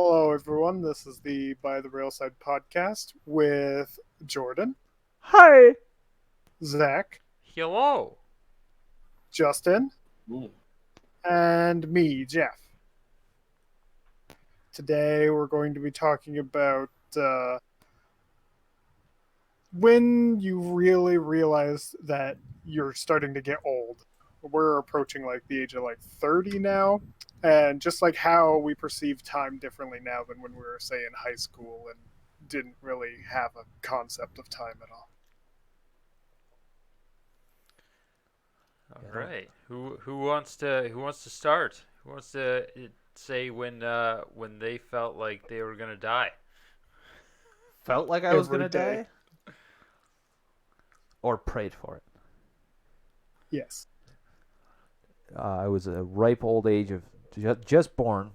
Hello, everyone. This is the By the Railside podcast with Jordan, Hi. Zach, Hello. Justin, Mm. and me, Jeff. Today, we're going to be talking about when you really realize that you're starting to get old. We're approaching like the age of like 30 now, and just like how we perceive time differently now than when we were, say, in high school and didn't really have a concept of time at all. All Yeah, right. Who wants to start? Who wants to say when they felt like they were gonna die? felt like I was Every gonna day. die, or prayed for it. Yes. I was a ripe old age of just born.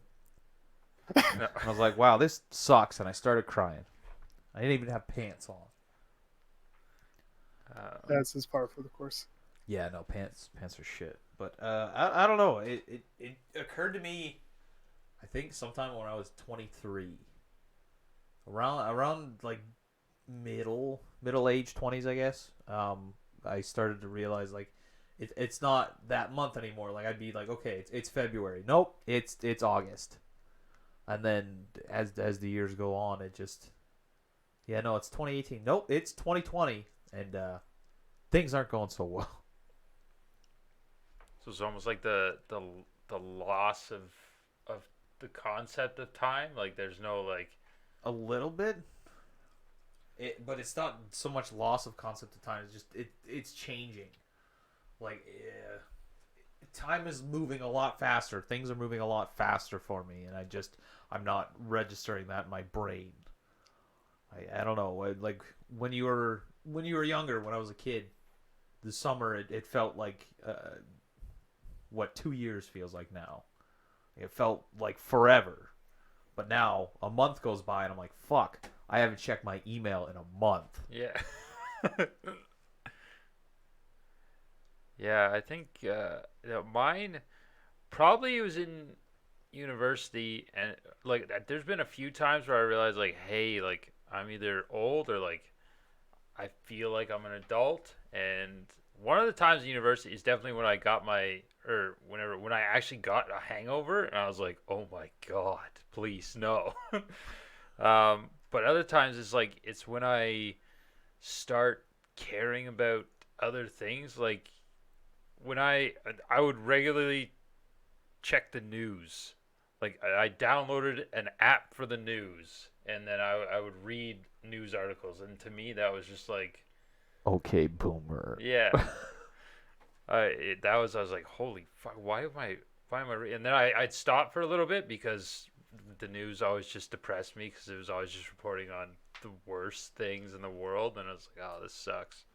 No. I was like, "Wow, this sucks," and I started crying. I didn't even have pants on. That's as par for the course. Yeah, no pants. Pants are shit. But I don't know. It occurred to me. I think sometime when I was 23, around like middle age 20s, I guess. I started to realize like it's not that month anymore. Like I'd be like, okay, it's February. Nope, it's August. And then as the years go on, it just yeah, no, it's 2018. Nope, it's 2020, and things aren't going so well. So it's almost like the loss of the concept of time. Like there's no like. A little bit. But it's not so much loss of concept of time. It's just it's changing. Like time is moving a lot faster. Things are moving a lot faster for me, and I'm not registering that in my brain. I don't know. Like when you were younger, when I was a kid, the summer it felt like what 2 years feels like now. It felt like forever. But now a month goes by and I'm like, fuck, I haven't checked my email in a month. Yeah. Yeah, I think mine probably was in university, and like there's been a few times where I realized like, hey, like I'm either old or like I feel like I'm an adult. And one of the times in university is definitely when I got my or whenever when I actually got a hangover, and I was like, oh my god, please no. But other times it's when I start caring about other things, like when I would regularly check the news. Like I downloaded an app for the news, and then I would read news articles, and to me that was just like, Okay, boomer. yeah, I was like, holy fuck, and then I'd stop for a little bit because the news always just depressed me because it was always just reporting on the worst things in the world, and I was like, oh, this sucks.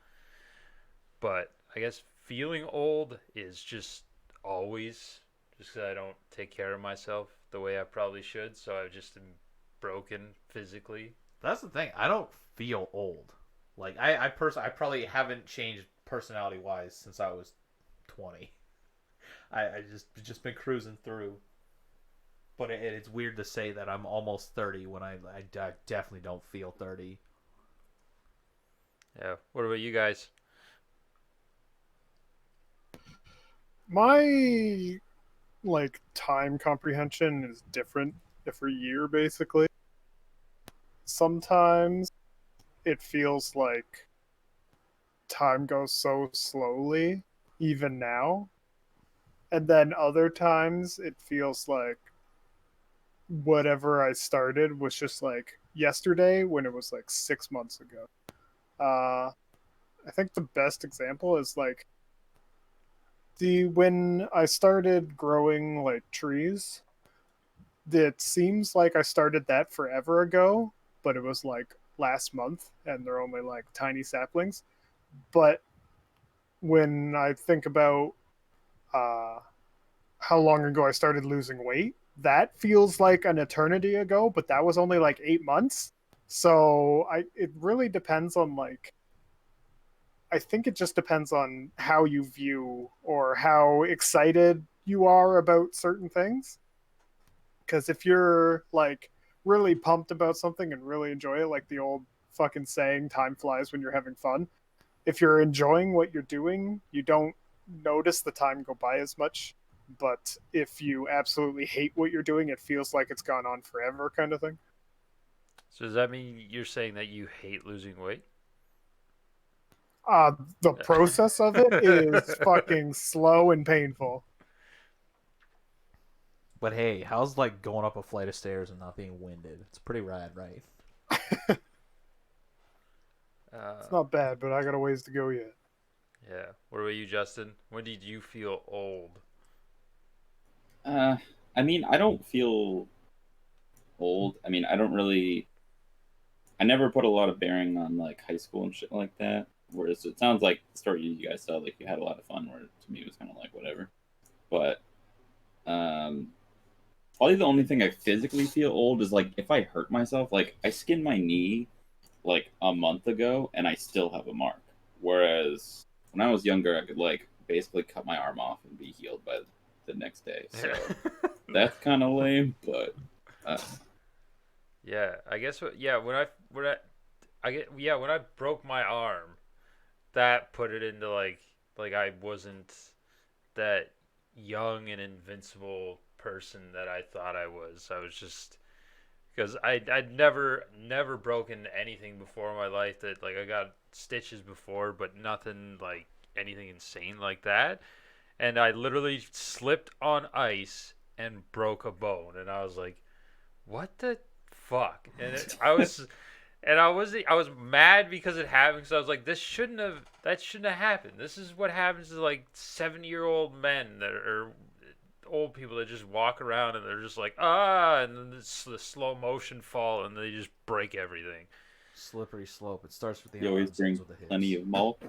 But I guess feeling old is just always just because I don't take care of myself the way I probably should. So I've just been broken physically. That's the thing. I don't feel old. Like I probably haven't changed personality wise since I was 20. I just been cruising through. But it's weird to say that I'm almost 30 when I definitely don't feel 30. Yeah. What about you guys? My like time comprehension is different every year basically. Sometimes it feels like time goes so slowly even now, and then other times it feels like whatever I started was just like yesterday when it was like 6 months ago. I think the best example is like the when I started growing like trees. It seems like I started that forever ago, but it was like last month and they're only like tiny saplings. But when I think about uh, how long ago I started losing weight, that feels like an eternity ago, but that was only like 8 months. So it really depends on like, I think it just depends on how you view or how excited you are about certain things. Because if you're like really pumped about something and really enjoy it, like the old fucking saying, time flies when you're having fun. If you're enjoying what you're doing, you don't notice the time go by as much. But if you absolutely hate what you're doing, it feels like it's gone on forever, kind of thing. So does that mean you're saying that you hate losing weight? The process of it is fucking slow and painful. But hey, how's like going up a flight of stairs and not being winded? It's pretty rad, right? It's not bad, but I got a ways to go yet. Yeah. What about you, Justin? When did you feel old? Uh, I mean, I don't feel old. I mean, I don't really. I never put a lot of bearing on like high school and shit like that. Whereas it sounds like the story you guys saw, like you had a lot of fun. Where to me it was kind of like whatever. But um, probably the only thing I physically feel old is like if I hurt myself. Like I skinned my knee like a month ago, and I still have a mark. Whereas when I was younger, I could like basically cut my arm off and be healed by the next day. So that's kind of lame, but Yeah, I guess. Yeah, when I broke my arm, that put it into like I wasn't that young and invincible person that I thought I was. I was just because I'd never broken anything before in my life. That like I got stitches before, but nothing like anything insane like that. And I literally slipped on ice and broke a bone, and I was like, "What the fuck?" And I was mad because it happened. Because I was like, that shouldn't have happened. This is what happens to like 70-year-old men that are old people that just walk around and they're just like and then the slow motion fall and they just break everything. Slippery slope. It starts with the you always arms, bring ends with the hips. plenty of malt.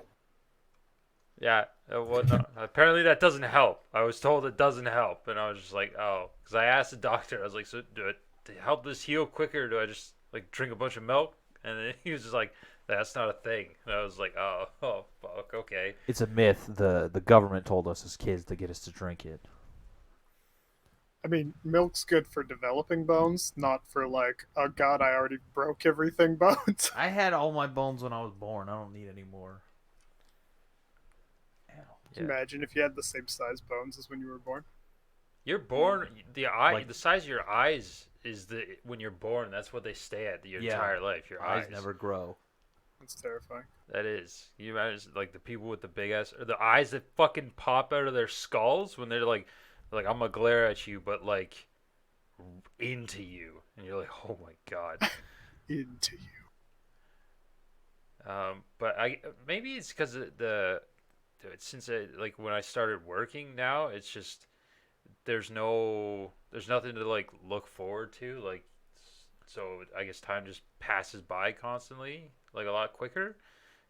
Yeah, well, no, apparently that doesn't help. I was told it doesn't help, and I was just like, oh, because I asked the doctor, I was like, so do it to help this heal quicker? Do I just like drink a bunch of milk? And then he was just like, that's not a thing. And I was like, oh, fuck, okay. It's a myth. The government told us as kids to get us to drink it. I mean, milk's good for developing bones, not for like, oh god, I already broke everything bones. I had all my bones when I was born. I don't need any more. Ow. Yeah. Imagine if you had the same size bones as when you were born. You're born the size of your eyes is when you're born. That's what they stay at your entire life. Your eyes never grow. That's terrifying. That is. You imagine like the people with the big ass or the eyes that fucking pop out of their skulls when they're like I'm gonna glare at you, but like into you, and you're like, oh my god. Into you. But maybe it's because like when I started working now, it's just there's nothing to like look forward to, like, so I guess time just passes by constantly, like a lot quicker.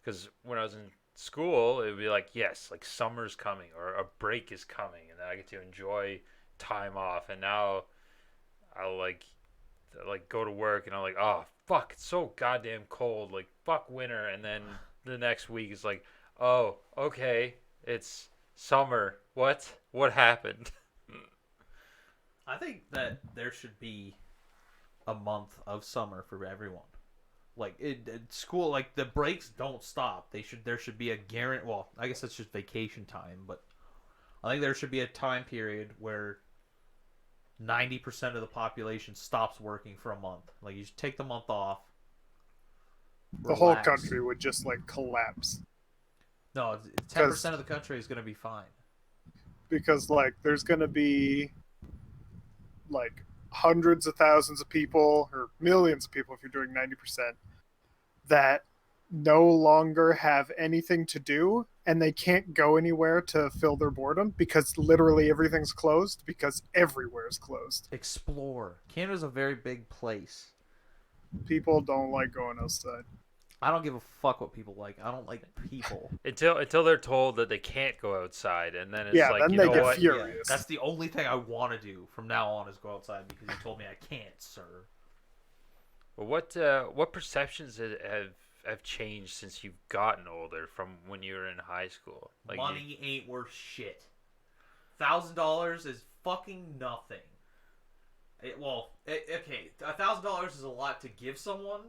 Because when I was in school, it would be like, yes, like summer's coming or a break is coming, and then I get to enjoy time off. And now I'll like go to work, and I'm like, oh fuck, it's so goddamn cold, like fuck winter. And then the next week is like, oh okay, it's summer. What happened? I think that there should be a month of summer for everyone. Like school, like the breaks don't stop. There should be a guarantee. Well, I guess that's just vacation time, but I think there should be a time period where 90% of the population stops working for a month. Like you should take the month off. The whole Relax. country would just like collapse. No, 10% of the country is going to be fine. Because like there's gonna be like hundreds of thousands of people or millions of people if you're doing 90% that no longer have anything to do and they can't go anywhere to fill their boredom because literally everything's closed because everywhere is closed. Explore. Canada's a very big place. People don't like going outside. I don't give a fuck what people like. I don't like people. Until they're told that they can't go outside, and then it's Yeah, like, then you they know get what? furious. That's the only thing I want to do from now on is go outside because you told me I can't, sir. Well, what perceptions have changed since you've gotten older from when you were in high school? Like money ain't worth shit. $1,000 is fucking nothing. Okay, $1,000 is a lot to give someone,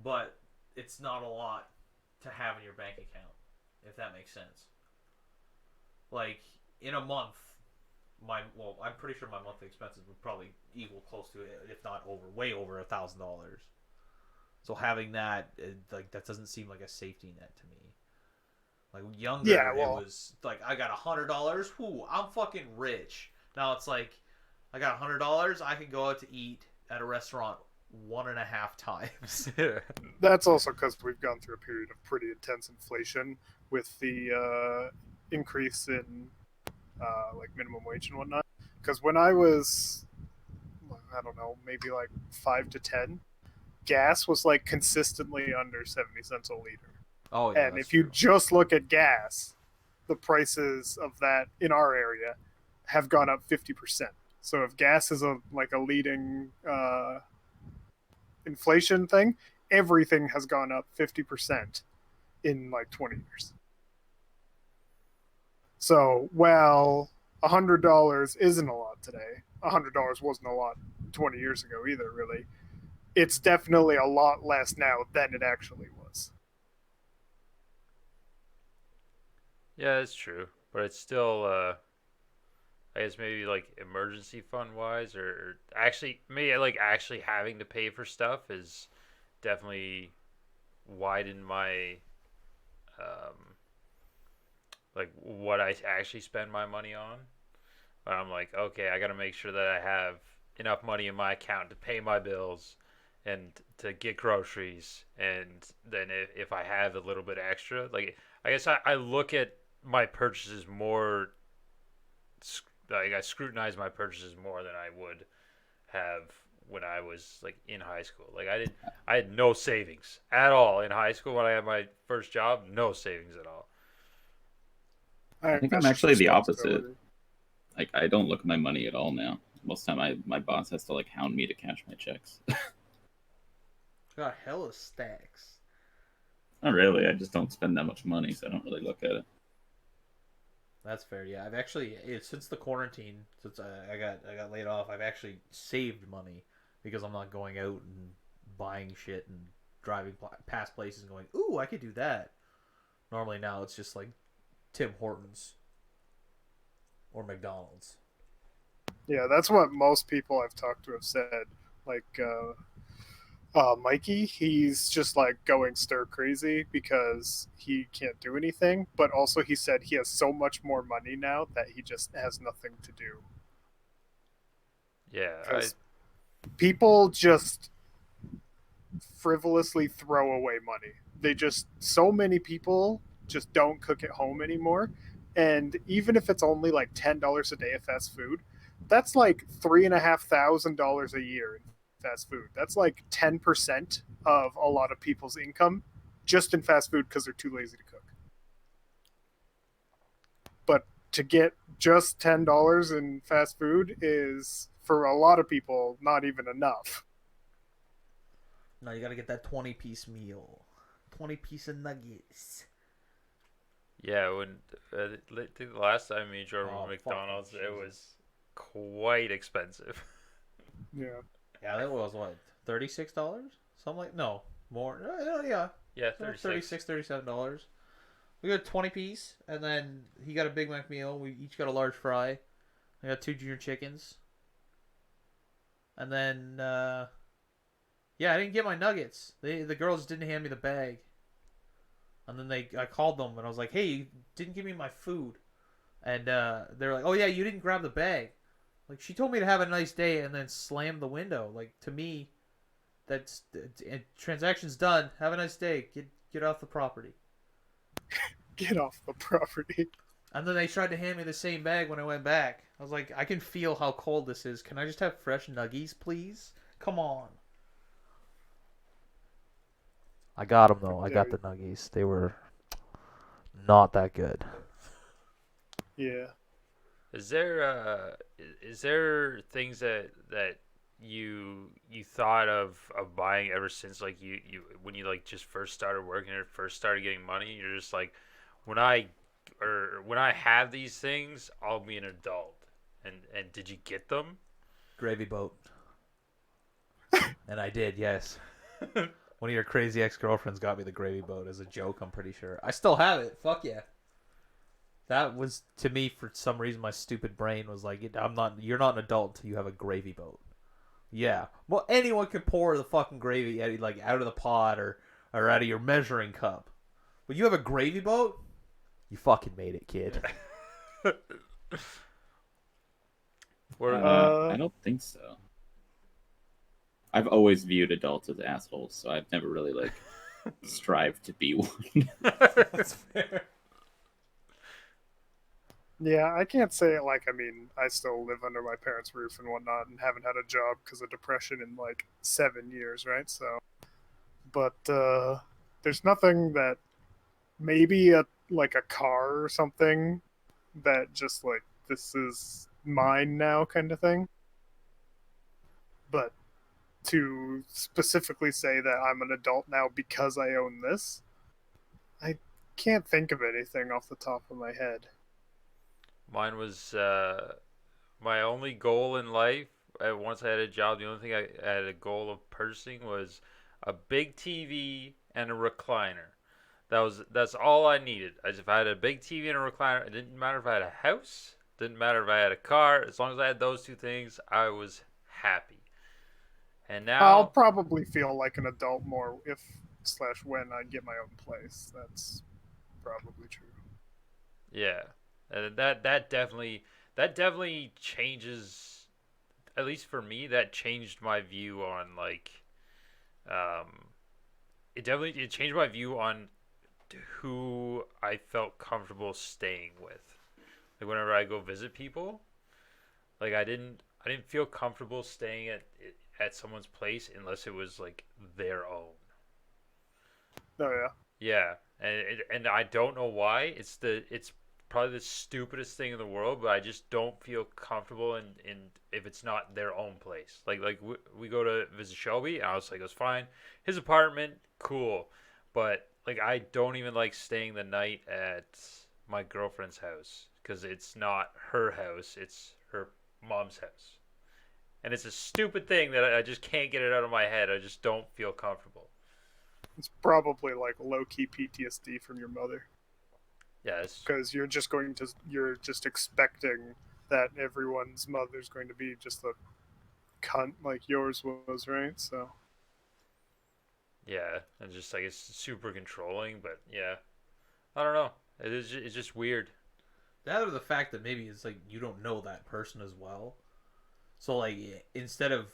but it's not a lot to have in your bank account, if that makes sense. Like in a month, I'm pretty sure my monthly expenses would probably equal close to it, if not way over $1,000. So having that, like that doesn't seem like a safety net to me. Like younger, Yeah, it well, was like I got $100. Whoo, I'm fucking rich. Now it's like I got $100. I can go out to eat at a restaurant 1.5 times. that's also because we've gone through a period of pretty intense inflation with the increase in like minimum wage and whatnot. Because when I was, I don't know, maybe like 5 to 10, gas was like consistently under 70 cents a liter. Oh yeah, And that's if you true. just look at gas, the prices of that in our area have gone up 50%. So if gas is a leading inflation thing, everything has gone up 50% in like 20 years. So while $100 isn't a lot today, $100 wasn't a lot 20 years ago either. Really, it's definitely a lot less now than it actually was. Yeah, it's true, but it's still I guess maybe like emergency fund wise, or actually maybe like actually having to pay for stuff is definitely widened my um like what I actually spend my money on. But I'm like, okay, I got to make sure that I have enough money in my account to pay my bills and to get groceries. And then if I have a little bit extra, like, I guess I look at my purchases more, like, I scrutinize my purchases more than I would have when I was like in high school. Like, I had no savings at all in high school when I had my first job, no savings at all. I think I'm That's just actually the opposite. responsibility. Like I don't look at my money at all now. Most of the time, my boss has to like hound me to cash my checks. Got hella stacks. Not really. I just don't spend that much money, so I don't really look at it. That's fair. Yeah, I've actually since the quarantine, since I got laid off, I've actually saved money because I'm not going out and buying shit and driving past places and going, "Ooh, I could do that." Normally now it's just like Tim Hortons or McDonald's. Yeah, that's what most people I've talked to have said. Like Mikey, he's just like going stir crazy because he can't do anything. But also, he said he has so much more money now that he just has nothing to do. Yeah, Because people just frivolously throw away money. So many people just don't cook at home anymore. And even if it's only like $10 a day of fast food, that's like $3,500 a year in fast food. That's like 10% of a lot of people's income just in fast food because they're too lazy to cook. But to get just $10 in fast food is, for a lot of people, not even enough. No, you gotta get that 20-piece meal, 20 piece of nuggets. yeah. When I think the last time me and Jordan Oh, went to fucking McDonald's, it Jesus. was quite expensive. Yeah. Yeah, that was what, $36, something like no more. Yeah, Yeah, 36, 36. $37. We got a 20 piece, and then he got a Big Mac meal. We each got a large fry. I got two junior chickens, and then yeah, I didn't get my nuggets. The girls didn't hand me the bag, and then I called them and I was like, "Hey, you didn't give me my food," and they're like, "Oh yeah, you didn't grab the bag." Like she told me to have a nice day and then slammed the window. Like to me, that's transaction's done. Have a nice day. Get off the property. Get off the property. And then they tried to hand me the same bag when I went back. I was like, I can feel how cold this is. Can I just have fresh nuggies, please? Come on. I got them though. I Yeah. got the nuggies. They were not that good. Yeah. Is there things that you thought of buying ever since like you when you like just first started working or first started getting money? You're just like when I have these things, I'll be an adult. And did you get them? Gravy boat. And I did, yes. One of your crazy ex-girlfriends got me the gravy boat as a joke, I'm pretty sure. I still have it. Fuck yeah. That was, to me, for some reason, my stupid brain was like, you're not an adult until you have a gravy boat. Yeah. Well, anyone can pour the fucking gravy out of the pot or out of your measuring cup. But you have a gravy boat? You fucking made it, kid. I don't think so. I've always viewed adults as assholes, so I've never really like strived to be one. That's fair. Yeah, I can't say it like, I mean, I still live under my parents' roof and whatnot and haven't had a job because of depression in like 7 years, right? So, but there's nothing that maybe like a car or something that just like, this is mine now kind of thing. But to specifically say that I'm an adult now because I own this, I can't think of anything off the top of my head. Mine was my only goal in life. Once I had a job, the only thing I had a goal of purchasing was a big TV and a recliner. That's all I needed. If I had a big TV and a recliner, it didn't matter if I had a house, didn't matter if I had a car. As long as I had those two things, I was happy. And now I'll probably feel like an adult more if / when I get my own place. That's probably true. yeah, that definitely changes. At least for me, that changed my view on like, it changed my view on who I felt comfortable staying with. Like whenever I go visit people, like I didn't feel comfortable staying at someone's place unless it was like their own. Oh yeah. Yeah, and I don't know why. It's probably the stupidest thing in the world, but I just don't feel comfortable in if it's not their own place. Like we go to visit Shelby, and I was like, it was fine. His apartment, cool, but like I don't even like staying the night at my girlfriend's house because it's not her house, it's her mom's house, and it's a stupid thing that I just can't get it out of my head. I just don't feel comfortable. It's probably like low-key PTSD from your mother. Yeah, because you're just expecting that everyone's mother's going to be just a cunt like yours was, right? So yeah, and just like it's super controlling, but yeah, I don't know. It's just weird. That or the fact that maybe it's like you don't know that person as well. So like instead of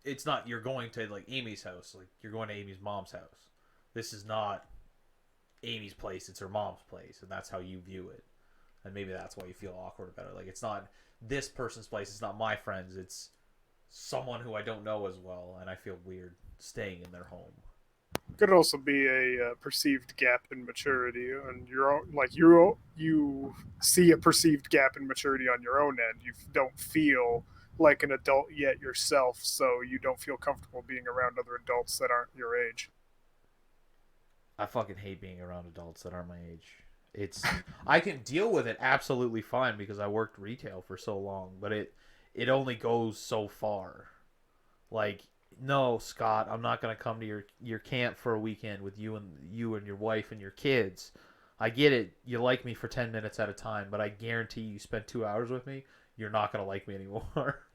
it's not you're going to like Amy's house, like you're going to Amy's mom's house. This is not Amy's place, it's her mom's place, and that's how you view it. And maybe that's why you feel awkward about it. Like it's not this person's place, it's not my friends, it's someone who I don't know as well, and I feel weird staying in their home. could also be a perceived gap in maturity on your own. Like you see a perceived gap in maturity on your own end. You don't feel like an adult yet yourself, so you don't feel comfortable being around other adults that aren't your age. I fucking hate being around adults that aren't my age. It's I can deal with it absolutely fine because I worked retail for so long, but it only goes so far. Like, no, Scott, I'm not gonna come to your camp for a weekend with you and your wife and your kids. I get it. You like me for 10 minutes at a time, but I guarantee you spend 2 hours with me, you're not gonna like me anymore.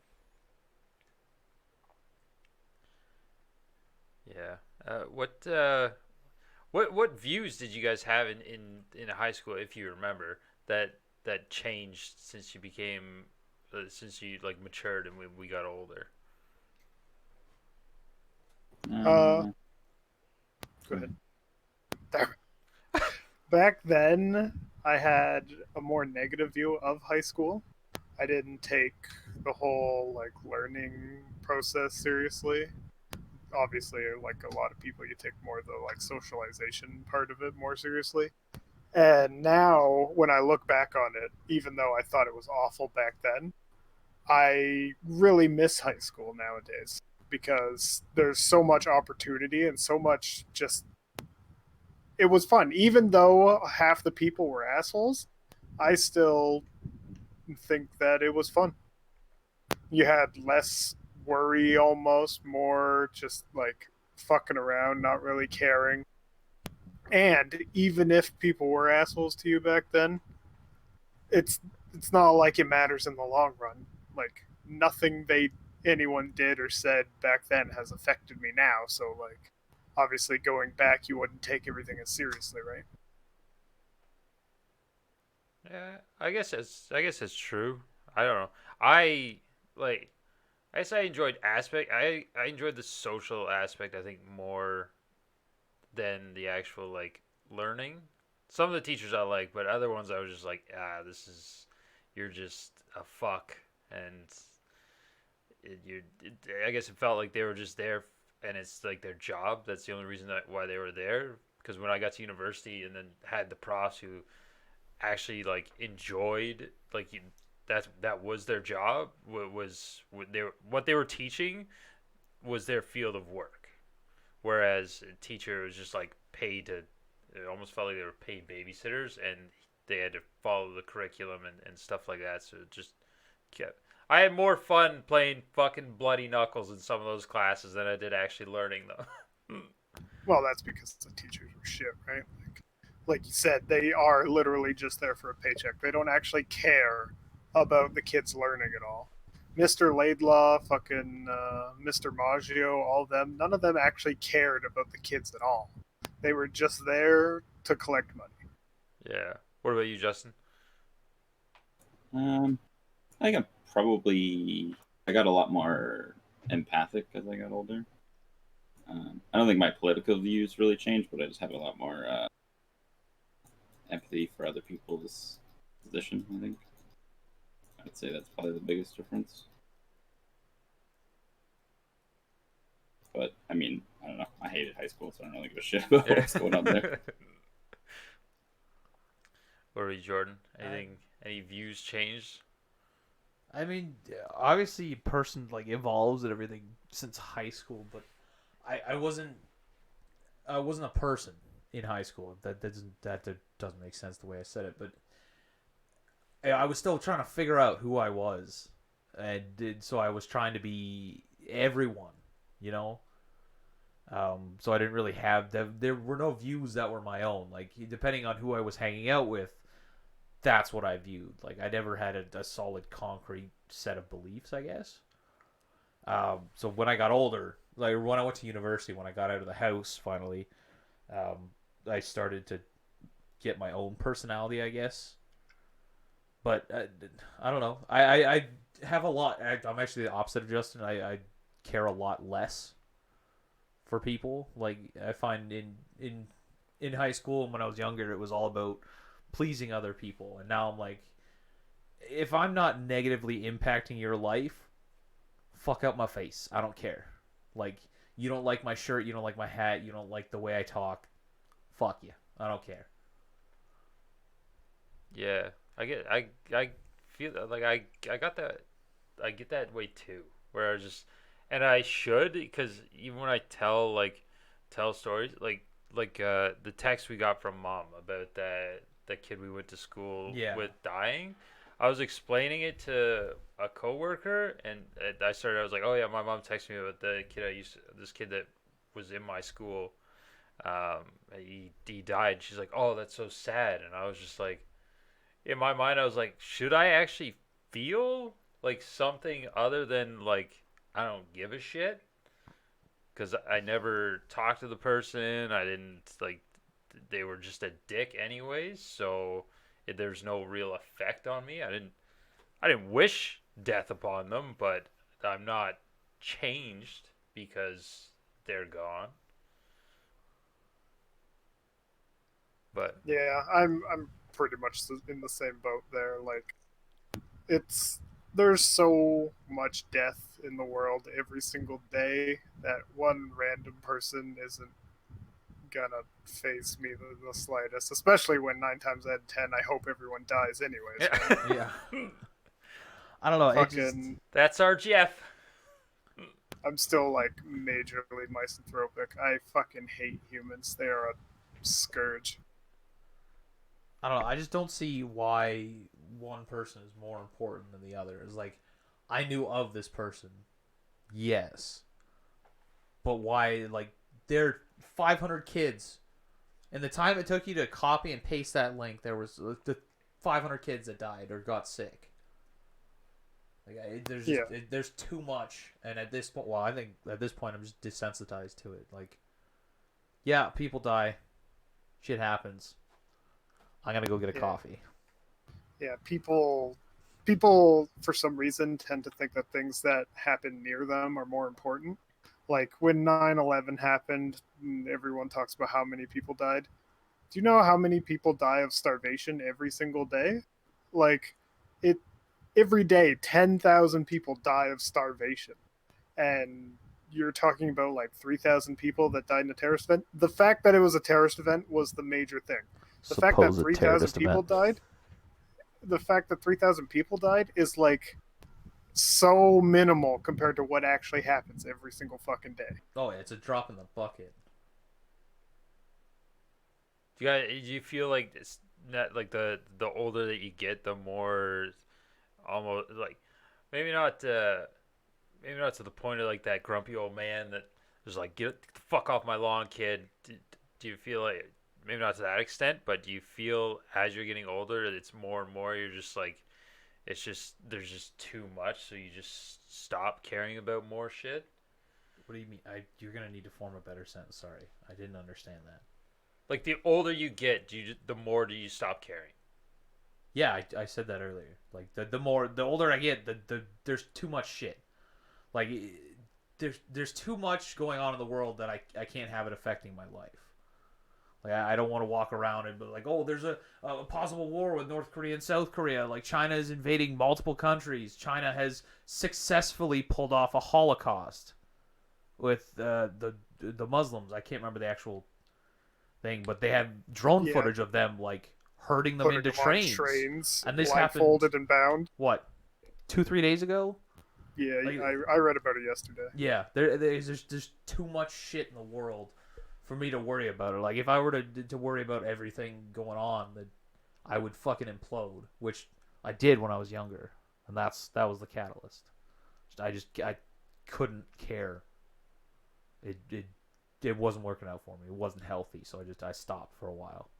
Yeah. What views did you guys have in high school, if you remember, that changed since you became since you like matured and we got older? Go ahead. Back then, I had a more negative view of high school. I didn't take the whole like learning process seriously. Obviously, like a lot of people, you take more of the like socialization part of it more seriously. And now, when I look back on it, even though I thought it was awful back then, I really miss high school nowadays because there's so much opportunity and so much just. It was fun. Even though half the people were assholes, I still think that it was fun. You had less worry almost, more just like fucking around, not really caring. And even if people were assholes to you back then, it's it's not like it matters in the long run. Like nothing anyone did or said back then has affected me now. So like obviously going back, you wouldn't take everything as seriously, right? Yeah, I guess it's true. I don't know. I like I guess I enjoyed the social aspect I think more than the actual like learning. Some of the teachers I like, but other ones I was just like, this is you're just a fuck, and I guess it felt like they were just there, and it's like their job. That's the only reason why they were there. Because when I got to university and then had the profs who actually like enjoyed like that was their job was what they were teaching was their field of work, whereas a teacher was just like paid to, it almost felt like they were paid babysitters and they had to follow the curriculum and stuff like that. So it just kept, I had more fun playing fucking bloody knuckles in some of those classes than I did actually learning them. Well, that's because the teachers were shit, right? Like you said, they are literally just there for a paycheck. They don't actually care about the kids learning at all. Mr. Laidlaw, fucking Mr. Maggio, all of them, none of them actually cared about the kids at all. They were just there to collect money. Yeah. What about you, Justin? Um, I think I got a lot more empathic as I got older. I don't think my political views really changed, but I just have a lot more empathy for other people's position. I think I'd say that's probably the biggest difference. But I mean, I don't know. I hated high school, so I don't really give a shit about what's going on there. What about you, Jordan? Anything? Any views changed? I mean, obviously, a person like evolves and everything since high school, but I wasn't a person in high school. That doesn't make sense the way I said it, but I was still trying to figure out who I was, so I was trying to be everyone, you know. So I didn't really have there were no views that were my own. Like depending on who I was hanging out with, that's what I viewed. Like I never had a solid concrete set of beliefs, I guess. So when I got older, like when I went to university, when I got out of the house finally, um, I started to get my own personality, I guess. But I don't know. I have a lot. I'm actually the opposite of Justin. I care a lot less for people. Like I find in high school and when I was younger, it was all about pleasing other people, and now I'm like, if I'm not negatively impacting your life, fuck out my face. I don't care. Like you don't like my shirt, you don't like my hat, you don't like the way I talk. Fuck you. I don't care. Yeah, I feel like I got that. I get that way too, where I just, and I should, because even when I tell stories the text we got from mom about that kid we went to school Yeah. with dying. I was explaining it to a coworker, and I was like, oh yeah, my mom texted me about this kid that was in my school. He died. She's like, oh, that's so sad, and I was just like, in my mind, I was like, should I actually feel like something other than like I don't give a shit? Because I never talked to the person. I didn't like. They were just a dick, anyways. So there's no real effect on me. I didn't wish death upon them, but I'm not changed because they're gone. But Yeah, I'm pretty much in the same boat there. Like it's there's so much death in the world every single day that one random person isn't gonna phase me the slightest. Especially when 9 times out of 10, I hope everyone dies anyways. Right? Yeah. I don't know. It just Fucking, that's our Jeff. I'm still like majorly misanthropic. I fucking hate humans. They are a scourge. I don't know. I just don't see why one person is more important than the other. It's like I knew of this person. Yes. But why, like, there are 500 kids. In the time it took you to copy and paste that link, there was the 500 kids that died or got sick. Like, there's too much. And at this point, well, I think at this point I'm just desensitized to it. Like, yeah, people die. Shit happens. I'm gonna go get a coffee. Yeah, people for some reason tend to think that things that happen near them are more important. Like when 9/11 happened, everyone talks about how many people died. Do you know how many people die of starvation every single day? Like it every day 10,000 people die of starvation. And you're talking about like 3,000 people that died in a terrorist event. The fact that it was a terrorist event was the major thing. The fact that 3,000 people died, the fact that 3,000 people died is like so minimal compared to what actually happens every single fucking day. Oh, yeah, it's a drop in the bucket. Do you feel like it's not like the older that you get, the more almost like maybe not to the point of like that grumpy old man that was like, get the fuck off my lawn, kid. Do you feel like, maybe not to that extent, but do you feel as you're getting older that it's more and more you're just like, it's just, there's just too much, so you just stop caring about more shit? What do you mean? You're gonna need to form a better sentence. Sorry, I didn't understand that. Like the older you get, the more do you stop caring? Yeah, I said that earlier. Like the older I get, there's too much shit. Like there's too much going on in the world that I can't have it affecting my life. Like I don't want to walk around and be like, oh, there's a possible war with North Korea and South Korea. Like China is invading multiple countries. China has successfully pulled off a Holocaust with the Muslims. I can't remember the actual thing, but they have drone footage of them like herding them into trains. And this happened blindfolded and bound. What, 2-3 days ago? Yeah, like, I read about it yesterday. Yeah, there's too much shit in the world for me to worry about it. Like if I were to worry about everything going on, then I would fucking implode, which I did when I was younger, and that was the catalyst. I couldn't care. It wasn't working out for me. It wasn't healthy, so I stopped for a while.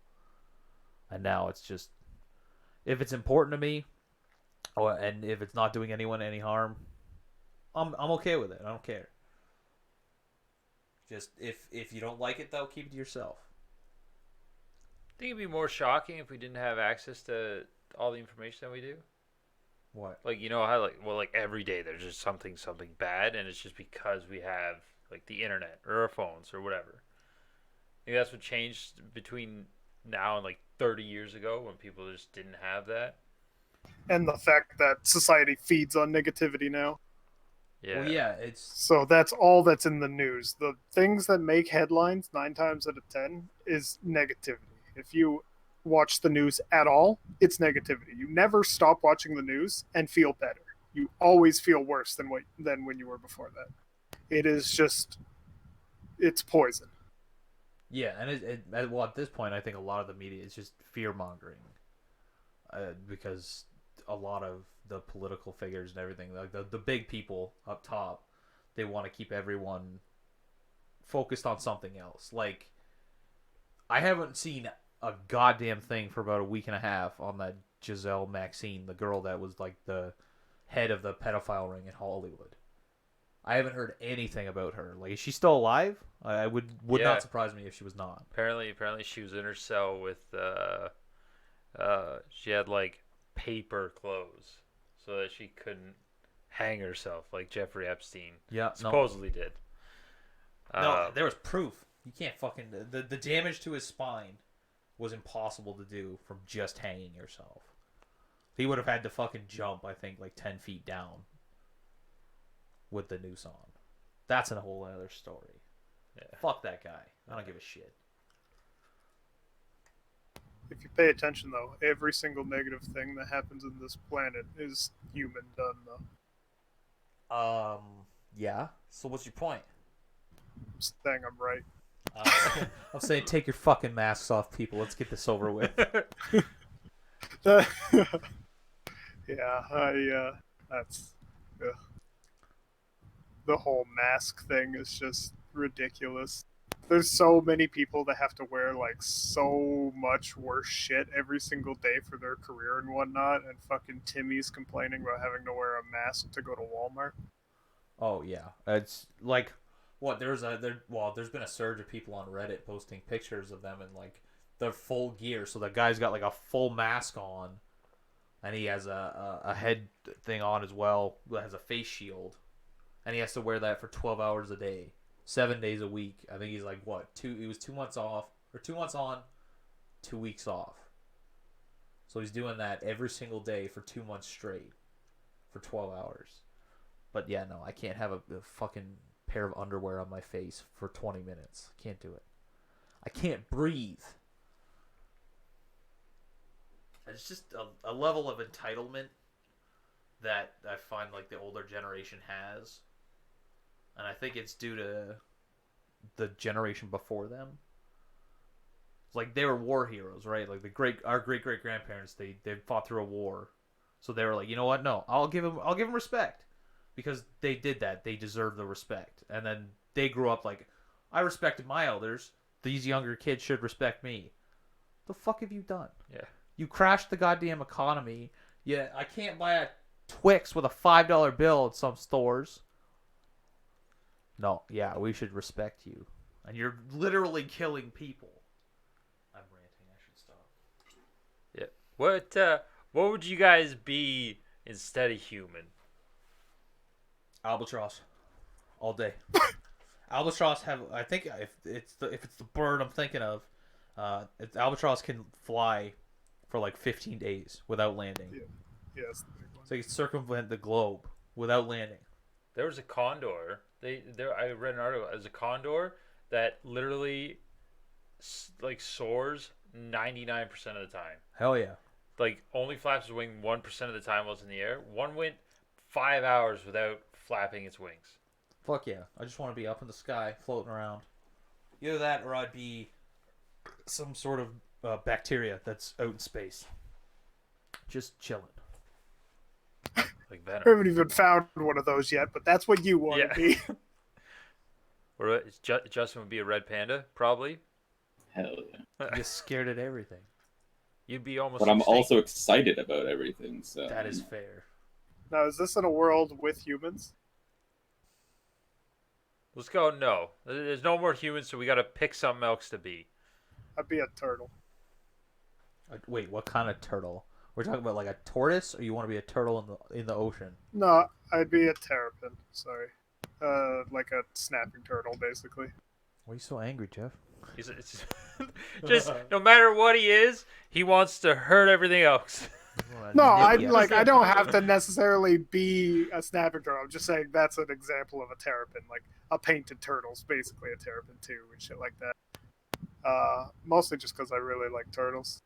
And now it's just, if it's important to me, and if it's not doing anyone any harm, I'm okay with it. I don't care. Just if you don't like it though, keep it to yourself. I think it'd be more shocking if we didn't have access to all the information that we do. What? Like, you know how like every day there's just something bad, and it's just because we have like the internet or our phones or whatever. I think that's what changed between now and like 30 years ago when people just didn't have that. And the fact that society feeds on negativity now. Yeah. Well, yeah, it's So that's all that's in the news. The things that make headlines 9 times out of 10 is negativity. If you watch the news at all, it's negativity. You never stop watching the news and feel better. You always feel worse than when you were before that. It is just, it's poison. yeah, and well at this point I think a lot of the media is just fear mongering, because a lot of the political figures and everything, like the big people up top, they want to keep everyone focused on something else. Like I haven't seen a goddamn thing for about a week and a half on that Giselle Maxine, the girl that was like the head of the pedophile ring in Hollywood. I haven't heard anything about her. Like, is she still alive? I would not surprise me if she was not. Apparently she was in her cell with she had like paper clothes so that she couldn't hang herself like Jeffrey Epstein supposedly did. No, there was proof. You can't fucking the damage to his spine was impossible to do from just hanging yourself. He would have had to fucking jump, I think, like 10 feet down with the noose on. That's a whole other story. Yeah. Fuck that guy. I don't give a shit. If you pay attention, though, every single negative thing that happens in this planet is human done, though. Yeah. So what's your point? I'm saying I'm right. I'm saying take your fucking masks off, people. Let's get this over with. Yeah, The whole mask thing is just ridiculous. There's so many people that have to wear like so much worse shit every single day for their career and whatnot, and fucking Timmy's complaining about having to wear a mask to go to Walmart. Oh yeah, it's like what there's been a surge of people on Reddit posting pictures of them in like their full gear. So the guy's got like a full mask on, and he has a head thing on as well that has a face shield, and he has to wear that for 12 hours a day, 7 days a week. I think he's like what he was 2 months off or 2 months on, 2 weeks off. So he's doing that every single day for 2 months straight, for 12 hours. But yeah, no, I can't have a fucking pair of underwear on my face for 20 minutes. Can't do it. I can't breathe. It's just a level of entitlement that I find like the older generation has. And I think it's due to the generation before them. It's like they were war heroes, right? Like our great grandparents, they fought through a war. So they were like, you know what? No, I'll give them respect. Because they did that. They deserve the respect. And then they grew up like, I respected my elders. These younger kids should respect me. The fuck have you done? Yeah. You crashed the goddamn economy. Yeah, I can't buy a Twix with a $5 bill at some stores. No, yeah, we should respect you. And you're literally killing people. I'm ranting. I should stop. Yeah. What would you guys be instead of human? Albatross, all day. Albatross I think if it's the bird I'm thinking of, albatross can fly for like 15 days without landing. Yeah. Yes. So you can circumvent the globe without landing. There was a condor. I read an article. There's a condor that literally like soars 99% of the time. Hell yeah. Like only flaps its wing 1% of the time while it's in the air. One went 5 hours without flapping its wings. Fuck yeah. I just want to be up in the sky, floating around. Either that or I'd be some sort of bacteria that's out in space. Just chilling. Like I Venom. haven't even found one of those yet, but that's what you want Yeah. to be. Or Justin would be a red panda, probably. Hell yeah. You're scared at everything. You'd be almost But I'm extinct. also excited about everything. So That is fair. Now, is this in a world with humans? Let's go. No, there's no more humans, so we got to pick something else to be. I'd be a turtle. Wait, what kind of turtle? We're talking about like a tortoise, or you want to be a turtle in the ocean? No, I'd be a terrapin. Sorry. Like a snapping turtle, basically. Why are you so angry, Jeff? It's just no matter what he is, he wants to hurt everything else. No, I don't have to necessarily be a snapping turtle. I'm just saying that's an example of a terrapin. Like a painted turtle's basically a terrapin too, and shit like that. Mostly just because I really like turtles.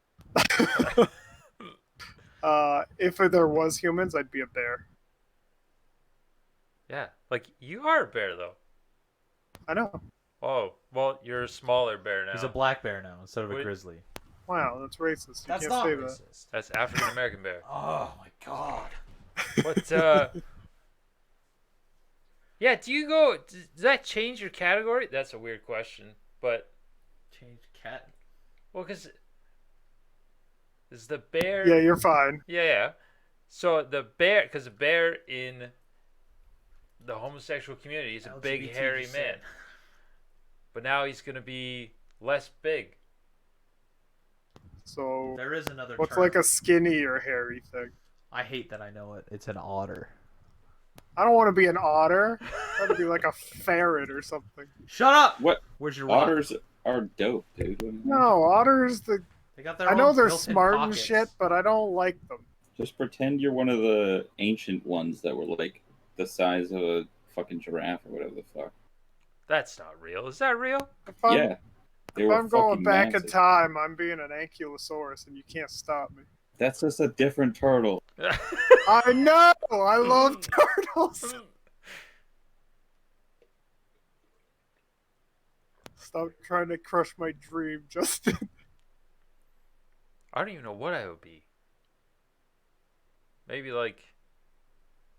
If there was humans, I'd be a bear. Yeah, like you are a bear though. I know. Oh, well, you're a smaller bear now. He's a black bear now instead of a Wait. grizzly. Wow, that's racist. You That's can't not say that. racist. That's African American bear. Oh my god. But yeah, does that change your category? That's a weird question, but Change cat. well, because is the bear? Yeah, you're fine. Yeah. So the bear, because the bear in the homosexual community is a big LGBT hairy just man, said. but now he's gonna be less big. So, There is another what's term. like a skinny or hairy thing? I hate that I know it. It's an otter. I don't want to be an otter. I want to be like a ferret or something. Shut up! What? Where's your rock? Otters are dope, dude. No, otters. They got their I know own they're built-in smart and pockets. shit, but I don't like them. Just pretend you're one of the ancient ones that were like the size of a fucking giraffe or whatever the fuck. That's not real. Is that real? If I'm, Yeah. They if were I'm going fucking back in massive. time, I'm being an ankylosaurus, and you can't stop me. That's just a different turtle. I know. I love turtles. Stop trying to crush my dream, Justin. I don't even know what I would be. Maybe like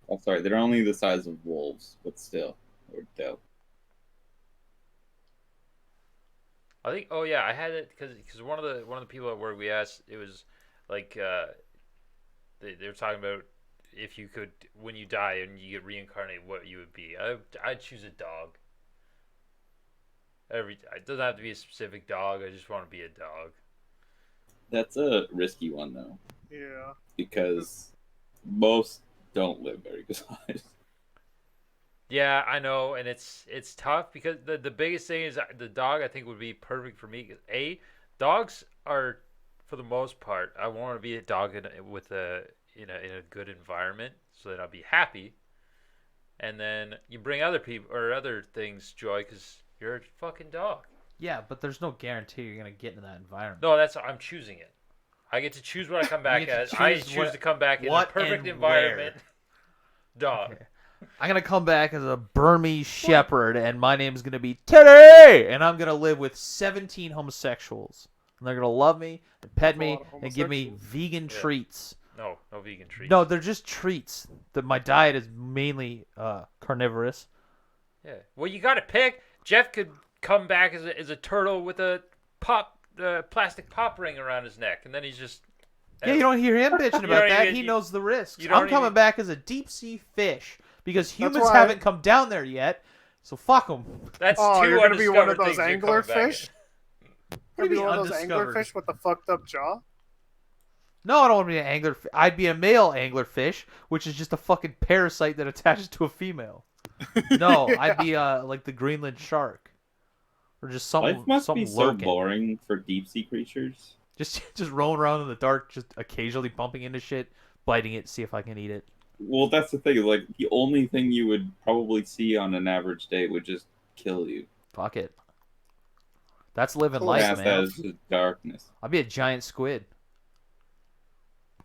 Oh, sorry, they're only the size of wolves, but still, they're dope. I think. Oh yeah, I had it because one of the people at work we asked, it was like they were talking about if you could, when you die and you get reincarnated, what you would be. I'd choose a dog. It doesn't have to be a specific dog. I just want to be a dog. That's a risky one though, Yeah. because most don't live very good lives. Yeah, I know, and it's tough because the biggest thing is the dog. I think would be perfect for me. 'Cause dogs are, for the most part, I want to be a dog with in a good environment so that I'll be happy. And then you bring other people or other things joy because you're a fucking dog. Yeah, but there's no guarantee you're gonna get into that environment. No, I'm choosing it. I get to choose what I come back get to as. I choose choose to come back in a what perfect and environment. Dog. Okay. I'm gonna come back as a Burmese shepherd, and my name's gonna be Teddy, and I'm gonna live with 17 homosexuals, and they're gonna love me and pet That's a me lot of and give me homosexuals. vegan Yeah. treats. No vegan treats. No, they're just treats. My diet is mainly carnivorous. Yeah. Well, you got to pick. Jeff could come back as a turtle with a plastic pop ring around his neck, and then he's just. Yeah, you don't hear him bitching don't about that. even- He knows the risks. you don't I'm coming even- back as a deep sea fish because humans why- haven't come down there yet. So fuck them. That's Oh, two you're gonna be one of undiscovered those things you're coming back anglerfish? in. What do you Be mean one of those undiscovered? anglerfish with the fucked up jaw. No, I don't want to be an angler. I'd be a male anglerfish, which is just a fucking parasite that attaches to a female. No, I'd be like the Greenland shark, or just something. Life must something be so lurking. boring for deep sea creatures. Just rolling around in the dark, just occasionally bumping into shit, biting it, see if I can eat it. Well, that's the thing. Like the only thing you would probably see on an average day would just kill you. Fuck it. That's living Cool. life, Past man. as the darkness. I'd be a giant squid.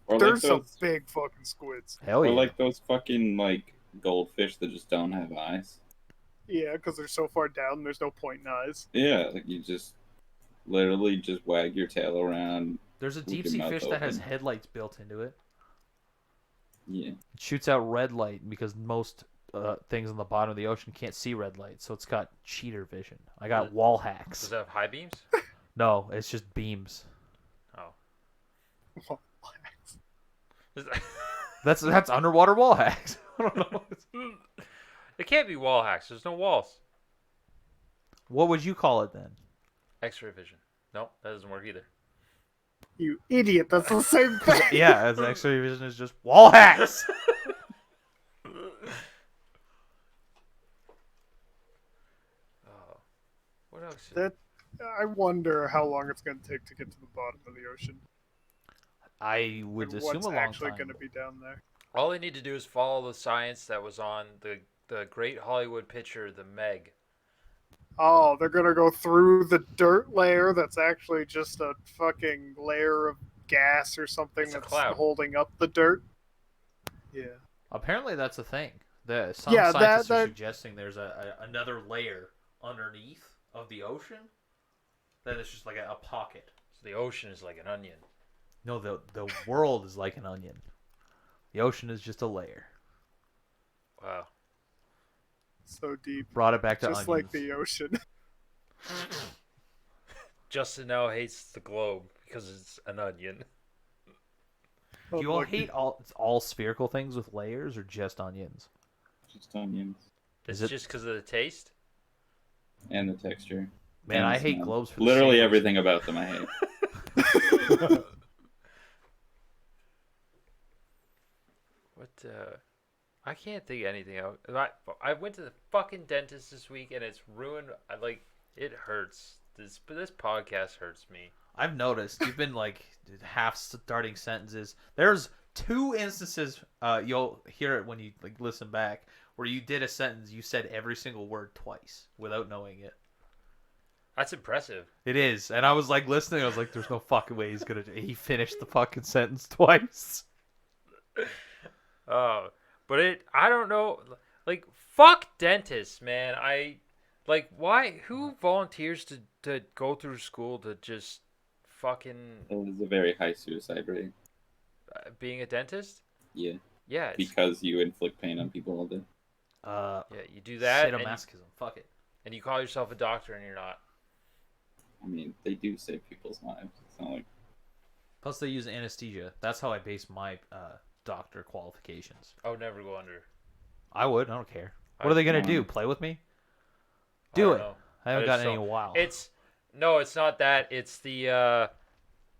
Or There's like some those, big fucking squids. Hell or yeah. like those fucking like goldfish that just don't have eyes. Yeah, because they're so far down, there's no point in eyes. Yeah, like you just literally just wag your tail around. There's a with deep your sea mouth fish that has open. headlights built into it. Yeah. It shoots out red light because most things on the bottom of the ocean can't see red light, so it's got cheater vision. I got wall Does hacks. it have high beams? No, it's just beams. Oh. Is that- That's underwater wall hacks. I don't know. It can't be wall hacks. There's no walls. What would you call it then? X-ray vision. No, that doesn't work either. You idiot, that's the same thing. Yeah, as X-ray vision is just wall hacks. Oh. What else? That I wonder how long it's going to take to get to the bottom of the ocean. I would and assume what's a long actually time. going to be down there. All they need to do is follow the science that was on the great Hollywood picture, The Meg. Oh, they're going to go through the dirt layer that's actually just a fucking layer of gas or something It's a that's cloud. holding up the dirt. Yeah. Apparently, that's a thing. Some Yeah, scientists are that- suggesting there's another layer underneath of the ocean that is just like a pocket. So the ocean is like an onion. No, the world is like an onion. The ocean is just a layer. Wow. So deep. Brought it back to Just onions. like the ocean. Justin now hates the globe because it's an onion. Do you all Unlucky. hate all spherical things with layers or just onions? Just onions. It's Is it- just because of the taste. And the texture. Man, And I the hate smell. globes for the Literally same everything about them I hate. What? I can't think of anything else. I went to the fucking dentist this week and it's ruined. It hurts. This podcast hurts me. I've noticed you've been like half starting sentences. There's 2 instances you'll hear it when you like listen back where you did a sentence, you said every single word twice without knowing it. That's impressive. It is, and I was like listening. I was like, "There's no fucking way he's gonna." He finished the fucking sentence twice. Oh, but I don't know. Like, fuck dentists, man. Why? Who volunteers to go through school to just fucking It was a very high suicide rate. being a dentist? Yeah. Yeah, because you inflict pain on people all day. Uh, yeah, you do that, sadomasochism. Fuck it. and you call yourself a doctor, and you're not. I mean, they do save people's lives. It's not like Plus, they use anesthesia. That's how I base my doctor qualifications. I would never go under. I would. I don't care. What I are they gonna don't do? know. Play with me? I Do don't it. know. I haven't I just gotten any in don't- a while. It's not that. It's the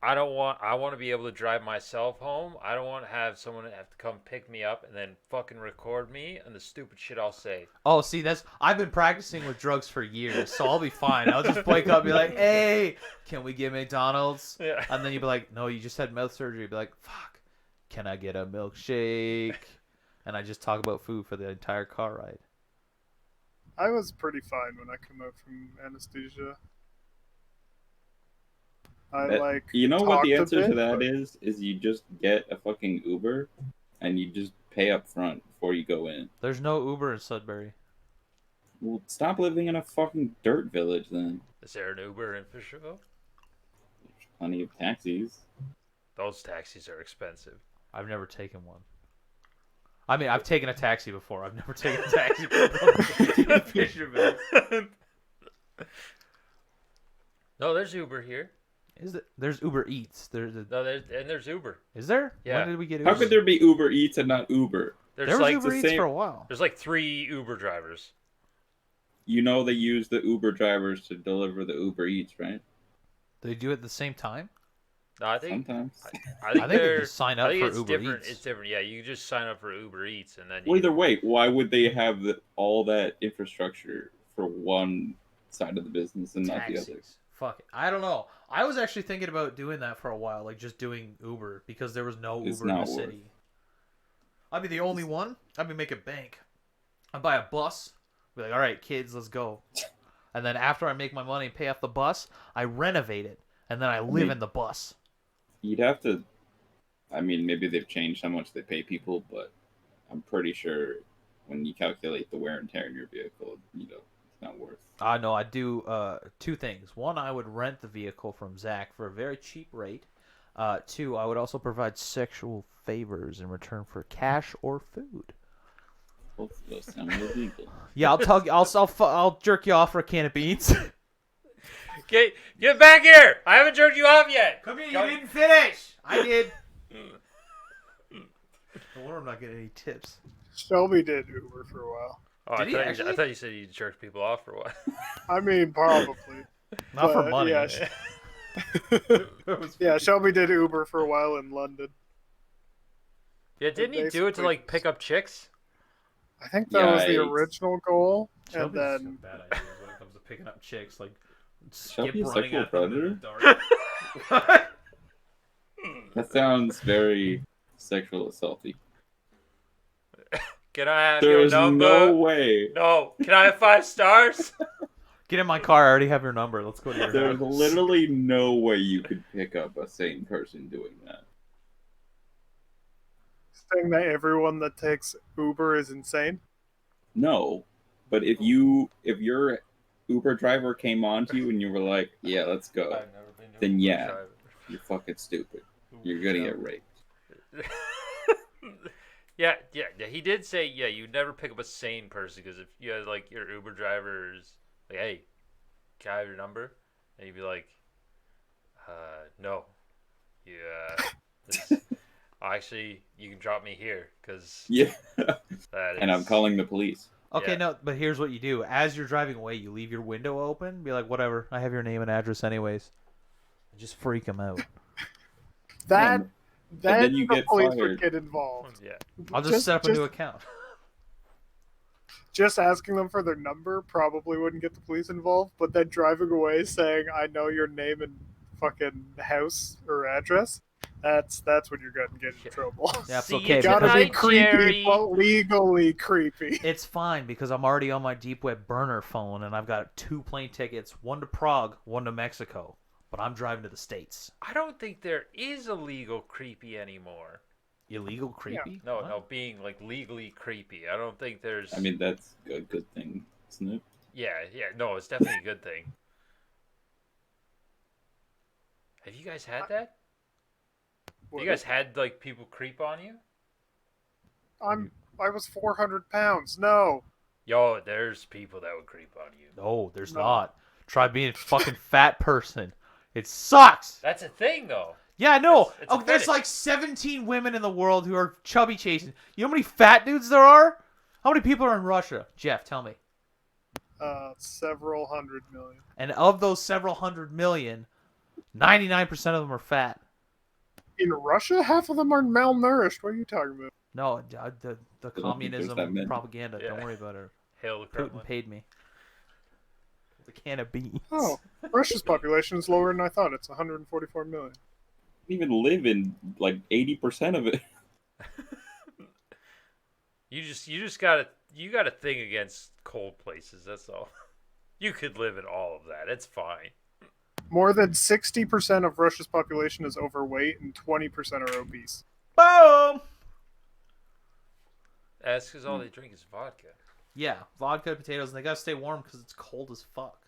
I want to be able to drive myself home. I don't want to have someone have to come pick me up and then fucking record me and the stupid shit I'll say. Oh, see, I've been practicing with drugs for years, so I'll be fine. I'll just wake up and be like, "Hey, can we get McDonald's?" Yeah. And then you'd be like, "No, you just had mouth surgery." You'd be like, "Fuck, can I get a milkshake?" And I just talk about food for the entire car ride. I was pretty fine when I came out from anesthesia. I that- you know what the talked a answer to bit, that but- is you just get a fucking Uber and you just pay up front before you go in. There's no Uber in Sudbury. Well, stop living in a fucking dirt village then. Is there an Uber in Fisherville? There's plenty of taxis. Those taxis are expensive. I've never taken one. I mean, I've taken a taxi before. I've never taken a taxi from Fisherville. No, there's Uber here. There's Uber Eats. No, there's Uber. Is there? Yeah. When did we get Uber? How could there be Uber Eats and not Uber? There's There was like Uber the Eats same- for a while. there's like 3 Uber drivers. You know they use the Uber drivers to deliver the Uber Eats, right? They do it at the same time. No, I think Sometimes. I think I think you they're just sign I up think for it's Uber different. Eats. It's different. Yeah, you just sign up for Uber Eats and then Well, you, either way, why would they have all that infrastructure for one side of the business and not the other? Taxis. Fuck it. I don't know. I was actually thinking about doing that for a while, like just doing Uber because there was no It's Uber in the not worth city. I'd be the only one. I'd be making bank. I'd buy a bus. Be like, all right, kids, let's go. And then after I make my money and pay off the bus, I renovate it, and then I live mean- in the bus. You'd have to. I mean, maybe they've changed how much they pay people, but I'm pretty sure when you calculate the wear and tear in your vehicle, it's not worth. No, I do 2 things. One, I would rent the vehicle from Zach for a very cheap rate. 2, I would also provide sexual favors in return for cash or food. Both of those sound illegal. Yeah, I'll jerk you off for a can of beans. get back here! I haven't jerked you off yet. Come here, Go- you didn't finish. I did. No wonder I'm not getting any tips. Shelby did Uber for a while. Oh, Did he I actually? thought you said you jerked people off for what? I mean, probably. Not for But, money. yeah, Yeah, Shelby did Uber for a while in London. Yeah, didn't he do it to like pick up chicks? I think that was the Yikes. original goal, Shelby's and got then bad ideas when it comes to picking up chicks. Like, Shelby a running sexual at them in the predator? dark. That sounds very sexual assaulty. Can I have There your is number? no way. No. Can I have 5 stars? Get in my car. I already have your number. Let's go to your There's house. literally no way you could pick up a sane person doing that. saying that everyone that takes Uber is insane. No, but if your Uber driver came on to you and you were like, "Yeah, let's go," I've never been to Then Uber yeah. driver. you're fucking stupid. You're gonna get raped. yeah. He did say, yeah, you'd never pick up a sane person because if you had like your Uber driver's like, hey, can I have your number? And you'd be like, no. Yeah. Actually, you can drop me here because Yeah, that and I'm is- calling the police. Okay, Yeah. no, but here's what you do. As you're driving away, you leave your window open. Be like, whatever. I have your name and address anyways. Just freak them out. That And then, then you the get police fired. would get involved. Yeah. I'll just set up a new account. Just asking them for their number probably wouldn't get the police involved, but then driving away saying, "I know your name and fucking house or address," that's when you're gonna get in trouble. That's See okay. you Gotta because be tonight, creepy, Jerry. but legally creepy. it's fine because I'm already on my deep web burner phone and I've got 2 plane tickets, one to Prague, one to Mexico. But I'm driving to the States. I don't think there is illegal creepy anymore. Illegal creepy? No, What? no, being like legally creepy. I don't think there's. I mean, that's a good thing, isn't it? yeah, no, it's definitely a good thing. Have you guys had that? Have you guys had like people creep on you? I was 400 pounds. No. Yo, there's people that would creep on you. No, there's No. not. Try being a fucking fat person. It sucks. That's a thing, though. Yeah, I know. It's a There's fetish. like 17 women in the world who are chubby chasing. You know how many fat dudes there are? How many people are in Russia? Jeff, tell me. Several hundred million. And of those several hundred million, 99% of them are fat. In Russia, half of them are malnourished. What are you talking about? No, the don't think there's communism that many. propaganda. Yeah. Don't worry about it. Hail the Putin Kremlin. paid me. The can of beans. Oh, Russia's population is lower than I thought. It's 144 million. Even live in like 80% of it. You just got a thing against cold places. That's all. You could live in all of that. It's fine. More than 60% of Russia's population is overweight and 20% are obese. Boom! That's because all they drink is vodka. Yeah, vodka, potatoes, and they gotta stay warm because it's cold as fuck.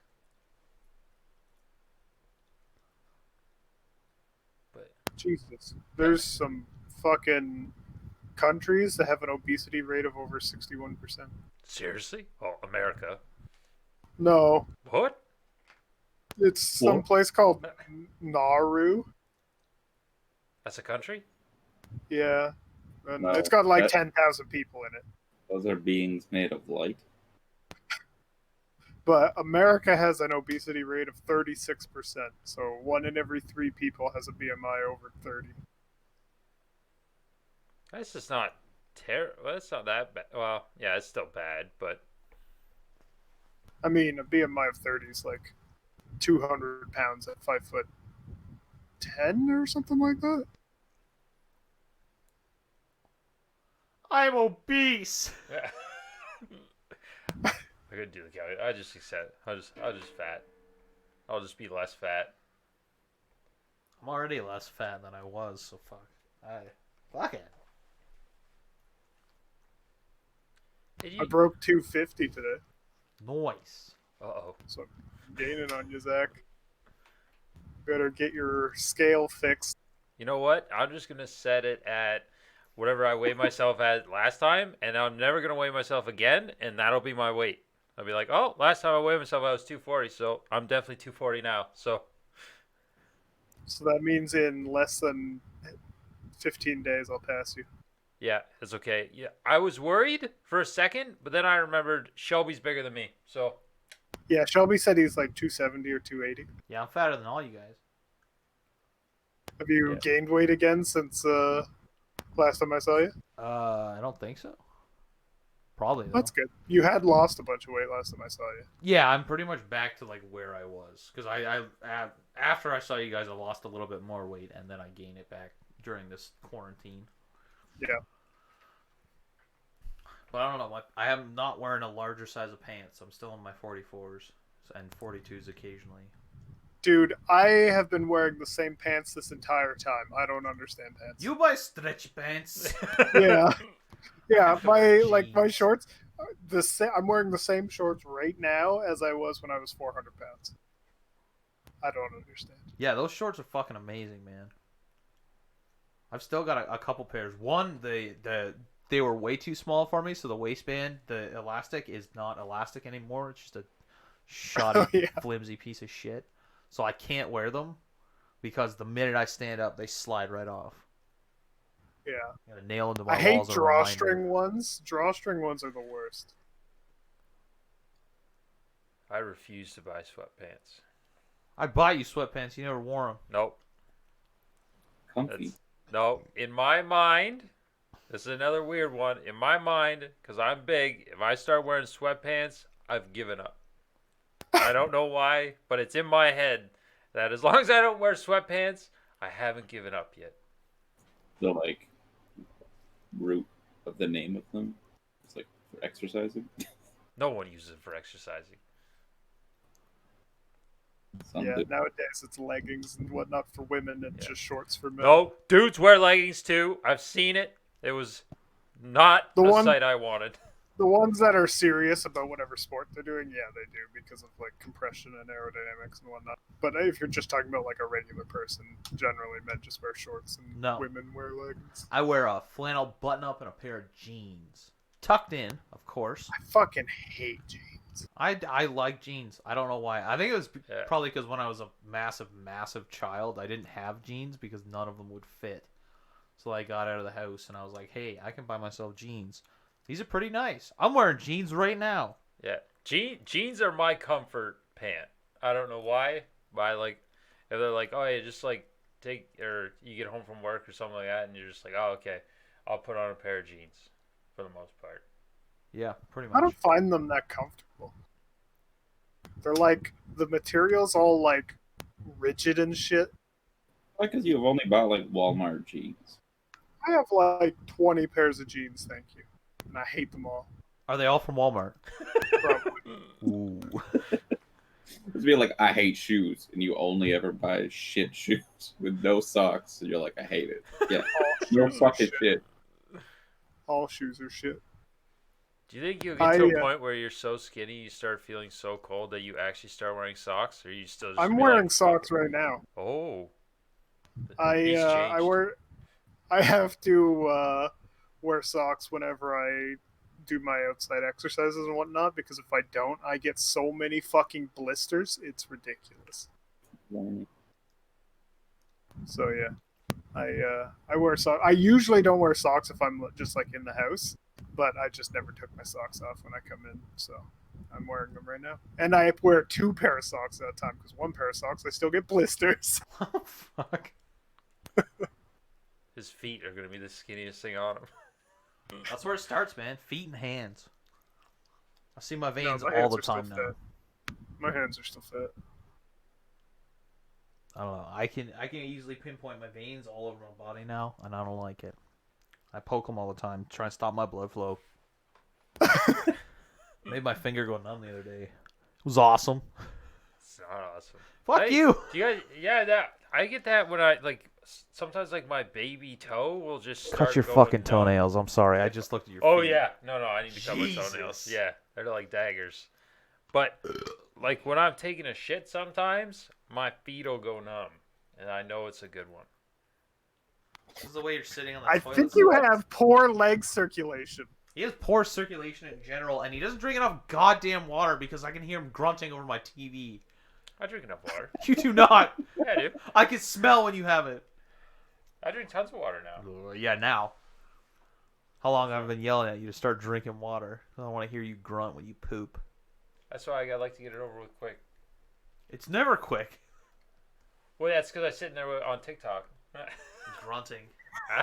But Jesus. There's some fucking countries that have an obesity rate of over 61%. seriously? Oh, America. No, What? it's some What? place called Nauru. That's a country? Yeah. And No, it's got like that- 10,000 people in it. Those are beings made of light. But America has an obesity rate of 36%. So 1 in every 3 people has a BMI over 30. That's just not terrible. That's not that bad. Well, yeah, it's still bad, but I mean, a BMI of 30 is like 200 pounds at 5'10" or something like that. I'm obese. I couldn't do the calculation. I just accept. I'll just fat. I'll just be less fat. I'm already less fat than I was, so fuck it. Did I you? broke 250 today, Noise. Uh-oh. so I'm gaining on you, Zach. Better get your scale fixed. You know what? I'm just gonna set it at whatever I weighed myself at last time, and I'm never gonna weigh myself again, and that'll be my weight. I'll be like, oh, last time I weighed myself, I was 240, so I'm definitely 240 now. So So that means in less than 15 days, I'll pass you. yeah, it's okay. Yeah, I was worried for a second, but then I remembered Shelby's bigger than me, so Yeah, Shelby said he's like 270 or 280. Yeah, I'm fatter than all you guys. Have you Yeah. gained weight again since last time I saw you? I don't think so. Probably though. That's good. You had lost a bunch of weight last time I saw you. Yeah, I'm pretty much back to like where I was because I after I saw you guys, I lost a little bit more weight and then I gained it back during this quarantine. Yeah. But I don't know. I am not wearing a larger size of pants. I'm still in my 44s and 42s occasionally. Dude, I have been wearing the same pants this entire time. I don't understand pants. You buy stretchy pants. Yeah. Yeah, my Jeez. shorts. I'm wearing the same shorts right now as I was when I was 400 pounds. I don't understand. Yeah, those shorts are fucking amazing, man. I've still got a couple pairs. One, they were way too small for me, so the waistband, the elastic, is not elastic anymore. It's just a shoddy, Oh, yeah. flimsy piece of shit. So I can't wear them because the minute I stand up, they slide right off. Yeah. Got a nail into my I hate walls. a drawstring ones. Drawstring ones are the worst. I refuse to buy sweatpants. I buy you sweatpants. You never wore them. Nope. Comfy. That's, no, in my mind, this is another weird one. In my mind, because I'm big, if I start wearing sweatpants, I've given up. I don't know why, but it's in my head that as long as I don't wear sweatpants, I haven't given up yet. The like root of the name of them. It's like for exercising. No one uses it for exercising. Some Yeah, do. nowadays it's leggings and whatnot for women and just shorts for men. No, dudes wear leggings too. I've seen it. It was not The a one- sight I wanted. The ones that are serious about whatever sport they're doing, yeah, they do because of like compression and aerodynamics and whatnot. But if you're just talking about like a regular person, generally men just wear shorts and No. women wear leggings. I wear a flannel button-up and a pair of jeans. Tucked in, of course. I fucking hate jeans. I like jeans. I don't know why. I think it was Yeah. probably because when I was a massive child, I didn't have jeans because none of them would fit. So I got out of the house and I was like, hey, I can buy myself jeans. These are pretty nice. I'm wearing jeans right now. Yeah, jeans are my comfort pant. I don't know why, but I like if they're like, oh, yeah, just like take or you get home from work or something like that, and you're just like, oh, okay, I'll put on a pair of jeans for the most part. Yeah, pretty I much. don't find them that comfortable. They're like the material's all like rigid and shit. Like, because you've only bought like Walmart jeans. I have like 20 pairs of jeans, thank you, and I hate them all. Are they all from Walmart? Probably. Ooh. It's be like, I hate shoes, and you only ever buy shit shoes with no socks, and you're like, I hate it. Yeah, no shoes are fucking shit. All shoes are shit. Do you think you'll get to a I, point where you're so skinny you start feeling so cold that you actually start wearing socks, or you still just I'm be wearing like, socks right now. oh, I he's changed. I have to wear socks whenever I do my outside exercises and whatnot because if I don't, I get so many fucking blisters. It's ridiculous. So yeah, I wear socks. I usually don't wear socks if I'm just like in the house, but I just never took my socks off when I come in, so I'm wearing them right now. And I wear 2 pair of socks at a time because 1 pair of socks I still get blisters. Oh, fuck. His feet are gonna be the skinniest thing on him. That's where it starts, man. Feet and hands. I see my No, veins my all hands the are still time now. fat. My hands are still fat. I don't know. I can easily pinpoint my veins all over my body now, and I don't like it. I poke them all the time, try and stop my blood flow. Made my finger go numb the other day. It was awesome. It's not awesome. Fuck Hey, you. Do you guys? Yeah, that I get that when I like sometimes like my baby toe will just start Cut your going fucking numb. toenails. I'm sorry. I just looked at your Oh feet. yeah, no, I need to cut my toenails. Jesus. Yeah, they're like daggers. But like when I'm taking a shit, sometimes my feet will go numb, and I know it's a good one. This is the way you're sitting on the I toilet. think you have poor leg circulation. He has poor circulation in general, and he doesn't drink enough goddamn water because I can hear him grunting over my TV. I drink enough water. You do not. Yeah, I do. I can smell when you have it. I drink tons of water now. Yeah, now. How long I've been yelling at you to start drinking water? I don't want to hear you grunt when you poop. That's why I like to get it over with quick. It's never quick. Well, that's because I'm sitting there on TikTok. Grunting.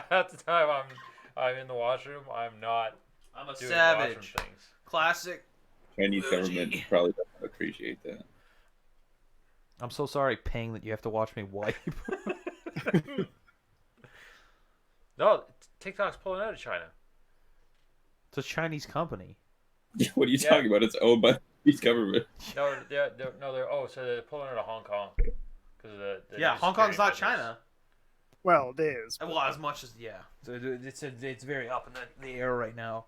At the time I'm in the washroom, I'm not I'm a doing savage. washroom things. Classic. Chinese government probably doesn't appreciate that. I'm so sorry, Ping, that you have to watch me wipe. No, TikTok's pulling out of China. It's a Chinese company. What are you Yeah. talking about? It's owned by the Chinese government. No, they're pulling out of Hong Kong because of the Yeah, new Hong Kong's not security China. Well, it is. Well, as much as it's very up in the air right now.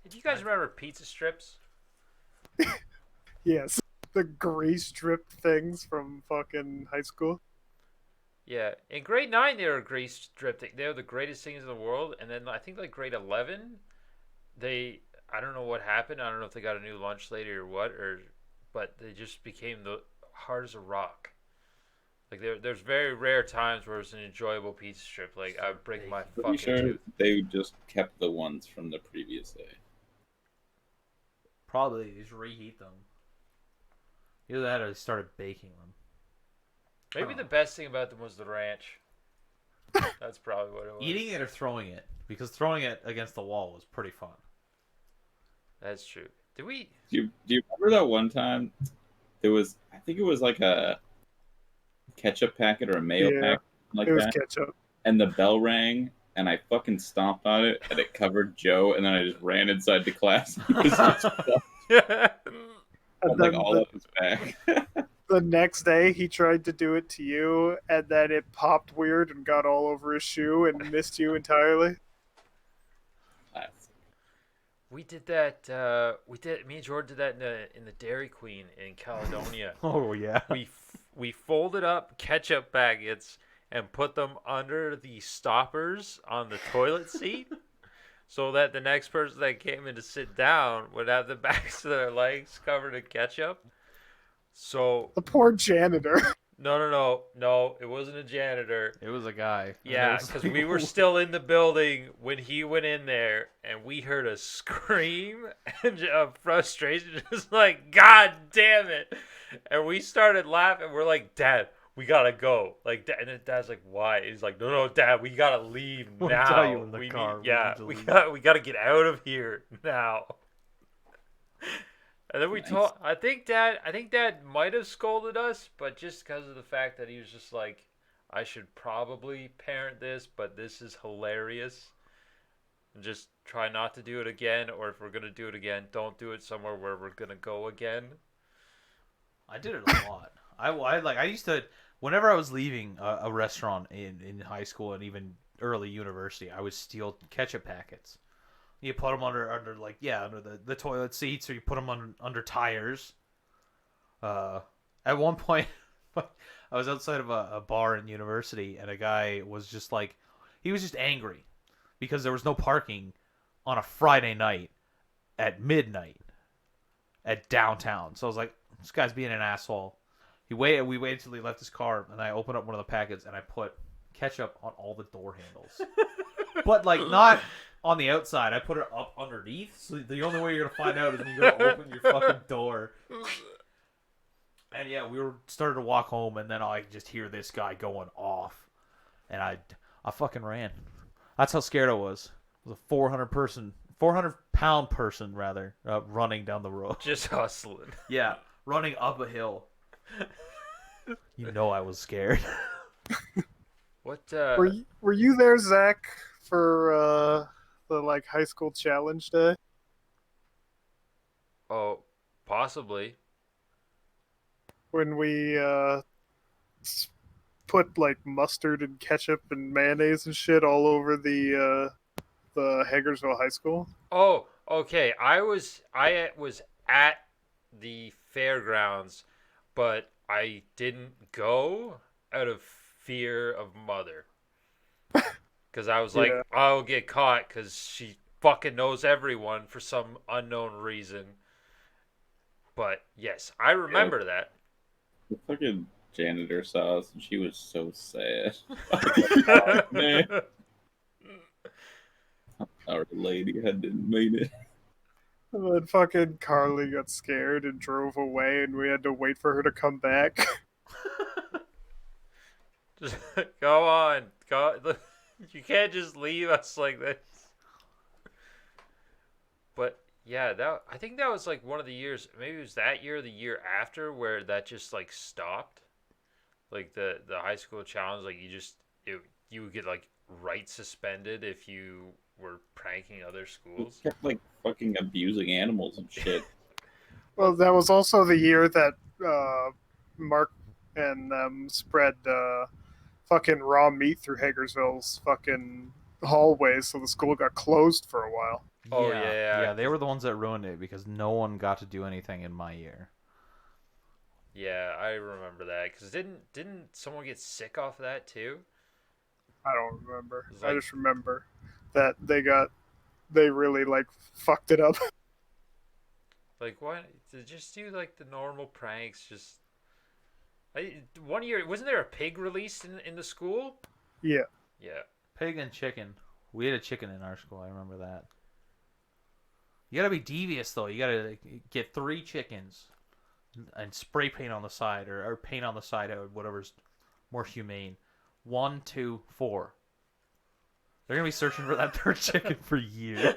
measures. Do you guys remember pizza strips? Yes. The grease strip things from fucking high school. Yeah, in grade 9 they were grease stripped. They were the greatest things in the world, and then I think like grade 11, I don't know what happened. I don't know if they got a new lunch lady or what, but they just became the hard as a rock. Like there's very rare times where it's an enjoyable pizza strip. Like I would break my fucking Pretty sure tooth. they just kept the ones from the previous day. Probably they just reheat them. Either that or they started baking them. Maybe the best thing about them was the ranch. That's probably what it was. Eating it or throwing it? Because throwing it against the wall was pretty fun. That's true. Did we? Do you remember that one time there was, I think it was like a ketchup packet or a mayo Yeah, packet like It was that, ketchup. and the bell rang and I fucking stomped on it and it covered Joe, and then I just ran inside the class. And like then all up his back. the next day, he tried to do it to you, and then it popped weird and got all over his shoe and missed you entirely. We did that. Me and Jordan did that in the Dairy Queen in Caledonia. Oh yeah. We folded up ketchup packets and put them under the stoppers on the toilet seat, so that the next person that came in to sit down would have the backs of their legs covered in ketchup. So The poor janitor. no, it wasn't a janitor. It was a guy. Yeah, because we were still in the building when he went in there, and we heard a scream and of frustration, just like, God damn it! And we started laughing. We're like, Dad, we gotta go. Like, and then Dad's like, why? He's like, no, Dad, we gotta leave We'll now. tell you in the car. We gotta get out of here now. And then Nice. I think Dad might have scolded us, but just because of the fact that he was just like, I should probably parent this, but this is hilarious. And just try not to do it again, or if we're gonna do it again, don't do it somewhere where we're gonna go again. I did it a lot. I used to, whenever I was leaving a restaurant in high school and even early university, I would steal ketchup packets. You put them under the toilet seats, or you put them under tires. At one point, I was outside of a bar in university, and a guy was just like, he was just angry because there was no parking on a Friday night at midnight at downtown. So I was like, this guy's being an asshole. We waited till he left his car, and I opened up one of the packets, and I put ketchup on all the door handles. But, like, not on the outside. I put it up underneath, so the only way you're going to find out is when you go to open your fucking door. And, yeah, we started to walk home, and then I just hear this guy going off. And I fucking ran. That's how scared I was. It was a 400-pound person, rather, running down the road. Just hustling. Yeah, running up a hill. You know I was scared. What? Were you there, Zach, for the like high school challenge day? Oh, possibly. When we put like mustard and ketchup and mayonnaise and shit all over the Hagersville High School? Oh, okay. I was at the fairgrounds, but I didn't go out of fear of Mother. Because I was like, Yeah. I'll get caught because she fucking knows everyone for some unknown reason. But yes, I remember that. The fucking janitor saw us, and she was so sad. Man, our lady had didn't mean it. And then fucking Carly got scared and drove away, and we had to wait for her to come back. Just go on. Go. You can't just leave us like this. But yeah, I think that was like one of the years. Maybe it was that year or the year after where that just like stopped. Like the high school challenge, like you would get like right suspended if you were pranking other We schools. kept like fucking abusing animals and shit. Well, that was also the year that Mark and them spread fucking raw meat through Hagersville's fucking hallways, so the school got closed for a while. Oh, yeah. Yeah, they were the ones that ruined it because no one got to do anything in my year. Yeah, I remember that because didn't someone get sick off of that too? I don't remember. It's I like- just remember that they really like fucked it up. Like, why to just do like the normal pranks? Just one year, wasn't there a pig released in the school? Yeah. Yeah. Pig and chicken. We had a chicken in our school. I remember that. You gotta be devious though. You gotta get 3 chickens and spray paint on the side, or paint on the side, or whatever's more humane. 1, 2, 4. They're gonna be searching for that 3rd chicken for years.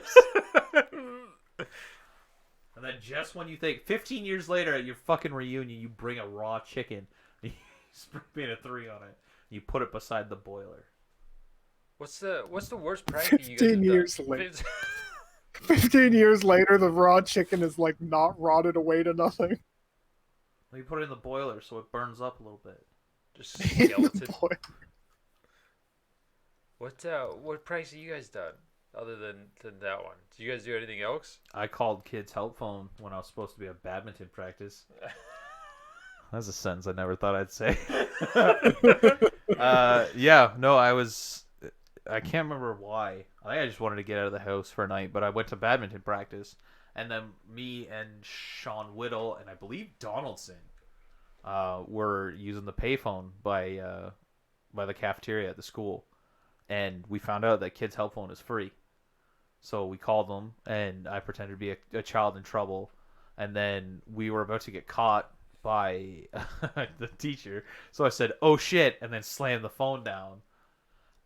And then just when you think 15 years later at your fucking reunion, you bring a raw chicken, and you spray paint a 3 on it, and you put it beside the boiler. What's the worst prank that you guys 15 have years done? later. 15 years later, the raw chicken is like not rotted away to nothing. Well, you put it in the boiler so it burns up a little bit. Just skeleton. Boy. What pranks have you guys done? other than that one? Did you guys do anything else? I called kids' help phone when I was supposed to be at badminton practice. That's a sentence I never thought I'd say. Yeah, no, I can't remember why. I think I just wanted to get out of the house for a night, but I went to badminton practice, and then me and Sean Whittle and I believe Donaldson were using the payphone by the cafeteria at the school, and we found out that kids' help phone is free. So we called them, and I pretended to be a child in trouble, and then we were about to get caught by the teacher. So I said, "Oh shit," and then slammed the phone down.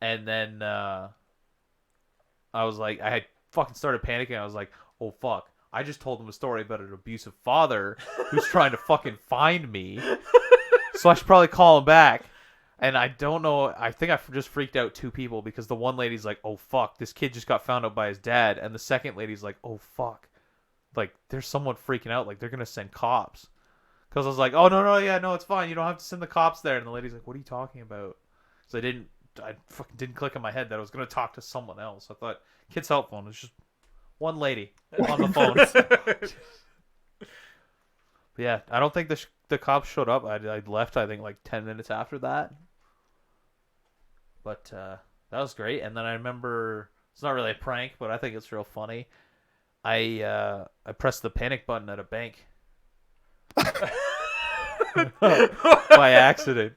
And then I was like, I had fucking started panicking. I was like, "Oh fuck." I just told him a story about an abusive father who's trying to fucking find me. So I should probably call him back. And I don't know. I think I just freaked out two people because the one lady's like, "Oh fuck, this kid just got found out by his dad," and the second lady's like, "Oh fuck, like there's someone freaking out. Like they're gonna send cops." Because I was like, "Oh no, no, yeah, no, it's fine. You don't have to send the cops there." And the lady's like, "What are you talking about?" So I fucking didn't click in my head that I was gonna talk to someone else. I thought kids' help phone was just one lady on the phone. But yeah, I don't think the cops showed up. I left, I think, like 10 minutes after that. But that was great. And then I remember it's not really a prank, but I think it's real funny. I pressed the panic button at a bank by accident.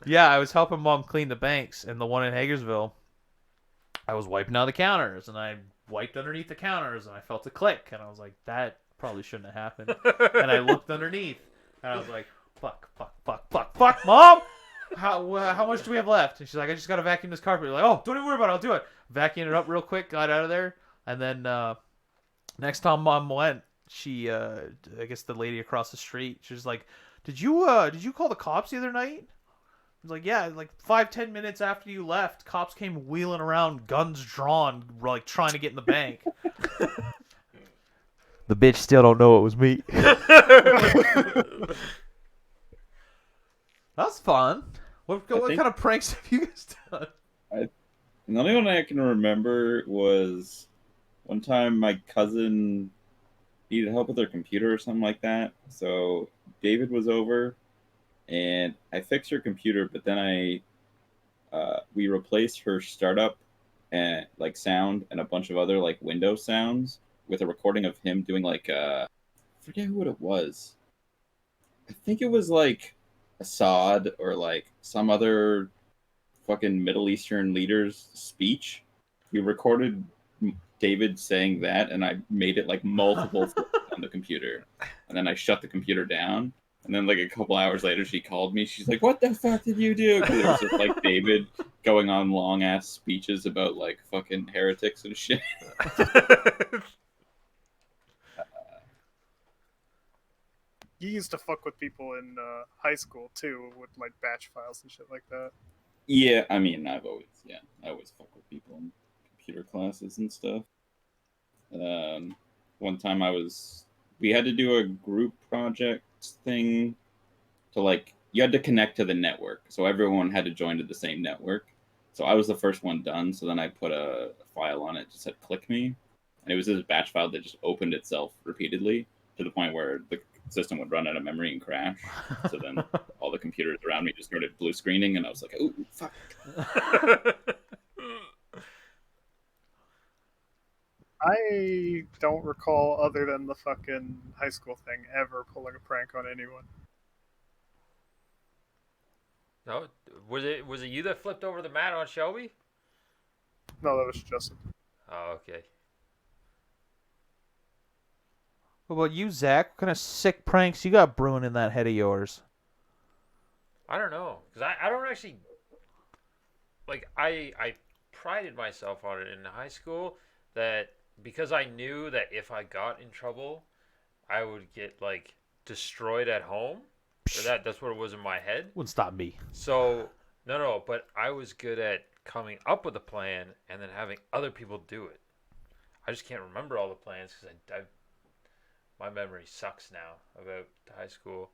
Yeah, I was helping mom clean the banks, and the one in Hagersville, I was wiping out the counters, and I wiped underneath the counters, and I felt a click, and I was like, that probably shouldn't have happened. And I looked underneath, and I was like, fuck, fuck, fuck, fuck, fuck, mom! How much do we have left? And she's like, I just got to vacuum this carpet. You're like, oh, don't even worry about it. I'll do it. Vacuumed it up real quick, got out of there. And then next time mom went, she, I guess the lady across the street, she was like, did you call the cops the other night? I was like, yeah, like 5-10 minutes after you left, cops came wheeling around, guns drawn, like trying to get in the bank. The bitch still don't know it was me. That's fun. What kind of pranks have you guys done? The only one I can remember was one time my cousin needed help with her computer or something like that. So David was over, and I fixed her computer, but then we replaced her startup and like sound and a bunch of other like Windows sounds with a recording of him doing like I forget what it was. I think it was like Assad or like some other fucking Middle Eastern leader's speech. We recorded David saying that, and I made it like multiple on the computer, and then I shut the computer down. And then like a couple hours later, she called me. She's like, "What the fuck did you do?" Because it was just like David going on long ass speeches about like fucking heretics and shit. You used to fuck with people in high school too, with like batch files and shit like that. Yeah, I mean, I always fuck with people in computer classes and stuff. One time we had to do a group project thing to like, you had to connect to the network. So everyone had to join to the same network. So I was the first one done. So then I put a file on it, just said click me. And it was this batch file that just opened itself repeatedly to the point where the system would run out of memory and crash. So then all the computers around me just started blue screening, and I was like, "Oh fuck!" I don't recall, other than the fucking high school thing, ever pulling a prank on anyone. No, was it you that flipped over the mat on Shelby? No, that was Justin. Oh, okay. What about you, Zach? What kind of sick pranks you got brewing in that head of yours? I don't know, because I don't actually like I prided myself on it in high school that because I knew that if I got in trouble, I would get like destroyed at home. Or that's what it was in my head. Wouldn't stop me. So no, but I was good at coming up with a plan and then having other people do it. I just can't remember all the plans because my memory sucks now about high school.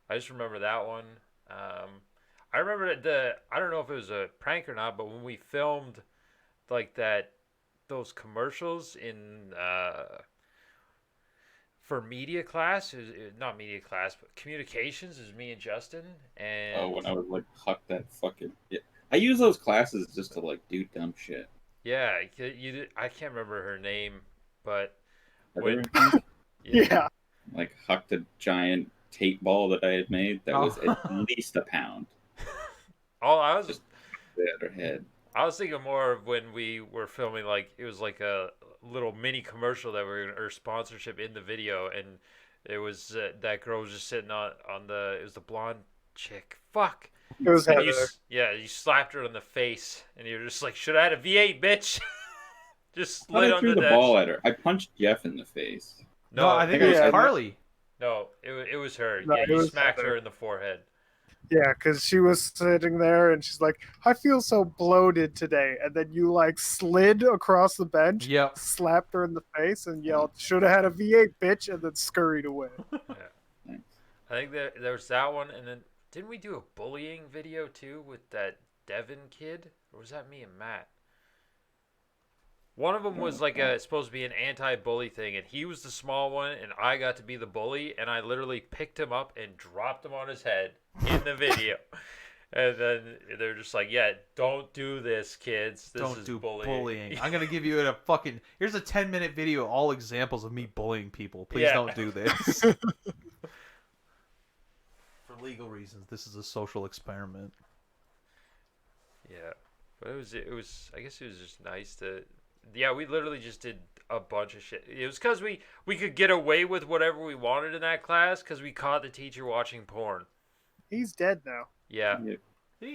I just remember that one. I remember I don't know if it was a prank or not, but when we filmed like that those commercials in for media class. Not media class, but communications. Is me and Justin and Oh, when I would like huck that fucking. Yeah. I use those classes just to like do dumb shit. yeah, I can't remember her name, but Heather, when I think, Yeah. like hucked a giant tape ball that I had made that was Oh. at least a pound. all I was Just at her head. I was thinking more of when we were filming, like it was like a little mini commercial that were or sponsorship in the video, and it was that girl was just sitting on the it was the blonde chick. Fuck. It was And Heather. you slapped her in the face, and you're just like, should I have had a V8, bitch? Just But slid I on threw the the dash. ball at her. I punched Jeff in the face. No, I think I it was Yeah. Carly. No, it was her. No, Yeah, it you was smacked Heather. her in the forehead. Yeah, because she was sitting there and she's like, I feel so bloated today. And then you like slid across the bench, Yep. slapped her in the face, and yelled, should have had a V8, bitch, and then scurried away. Thanks. I think there was that one, and then didn't we do a bullying video too with that Devin kid, or was that me and Matt? One of them was like supposed to be an anti-bully thing, and he was the small one, and I got to be the bully, and I literally picked him up and dropped him on his head in the video. And then they're just like, "Yeah, don't do this, kids. This Don't is do bullying." I'm gonna give you a fucking. Here's a 10-minute video, all examples of me bullying people. Please Yeah. don't do this. For legal reasons, this is a social experiment. Yeah, but it was I guess it was just nice to. Yeah, we literally just did a bunch of shit. It was because we could get away with whatever we wanted in that class because we caught the teacher watching porn. He's dead now. Yeah.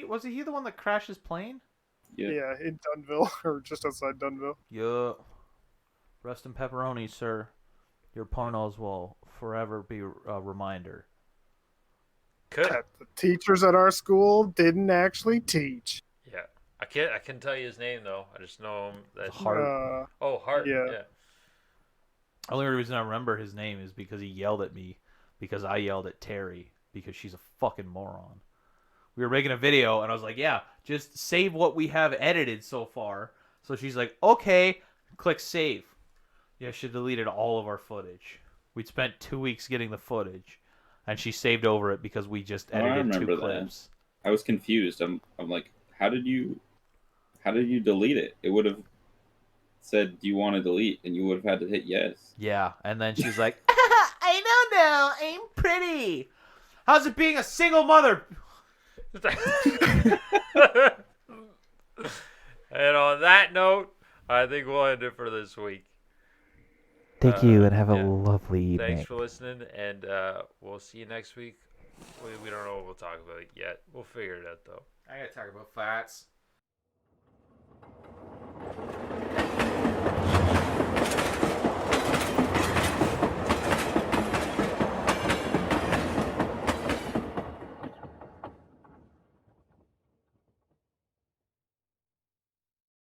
Was he the one that crashed his plane? Yeah. Yeah, in Dunville, or just outside Dunville. Yeah. Rest in pepperoni, sir. Your pornos will forever be a reminder. Could. That the teachers at our school didn't actually teach. Yeah. I can tell you his name though. I just know him. That's Hart. Oh, Hart. Yeah. Yeah. Only reason I remember his name is because he yelled at me because I yelled at Terry because she's a fucking moron. We were making a video and I was like, yeah, just save what we have edited so far. So she's like, okay, click save. Yeah, she deleted all of our footage. We'd spent 2 weeks getting the footage and she saved over it because we just Oh, I edited 2 remember that. clips. I was confused. I'm like, how did you delete it? It would have said, do you want to delete? And you would have had to hit yes. Yeah, and then she's like, I don't know, I'm pretty. How's it being a single mother? And on that note, I think we'll end it for this week. Thank you and have yeah. a lovely evening. Thanks for listening, and we'll see you next week. We don't know what we'll talk about yet. We'll figure it out, though. I gotta talk about fats.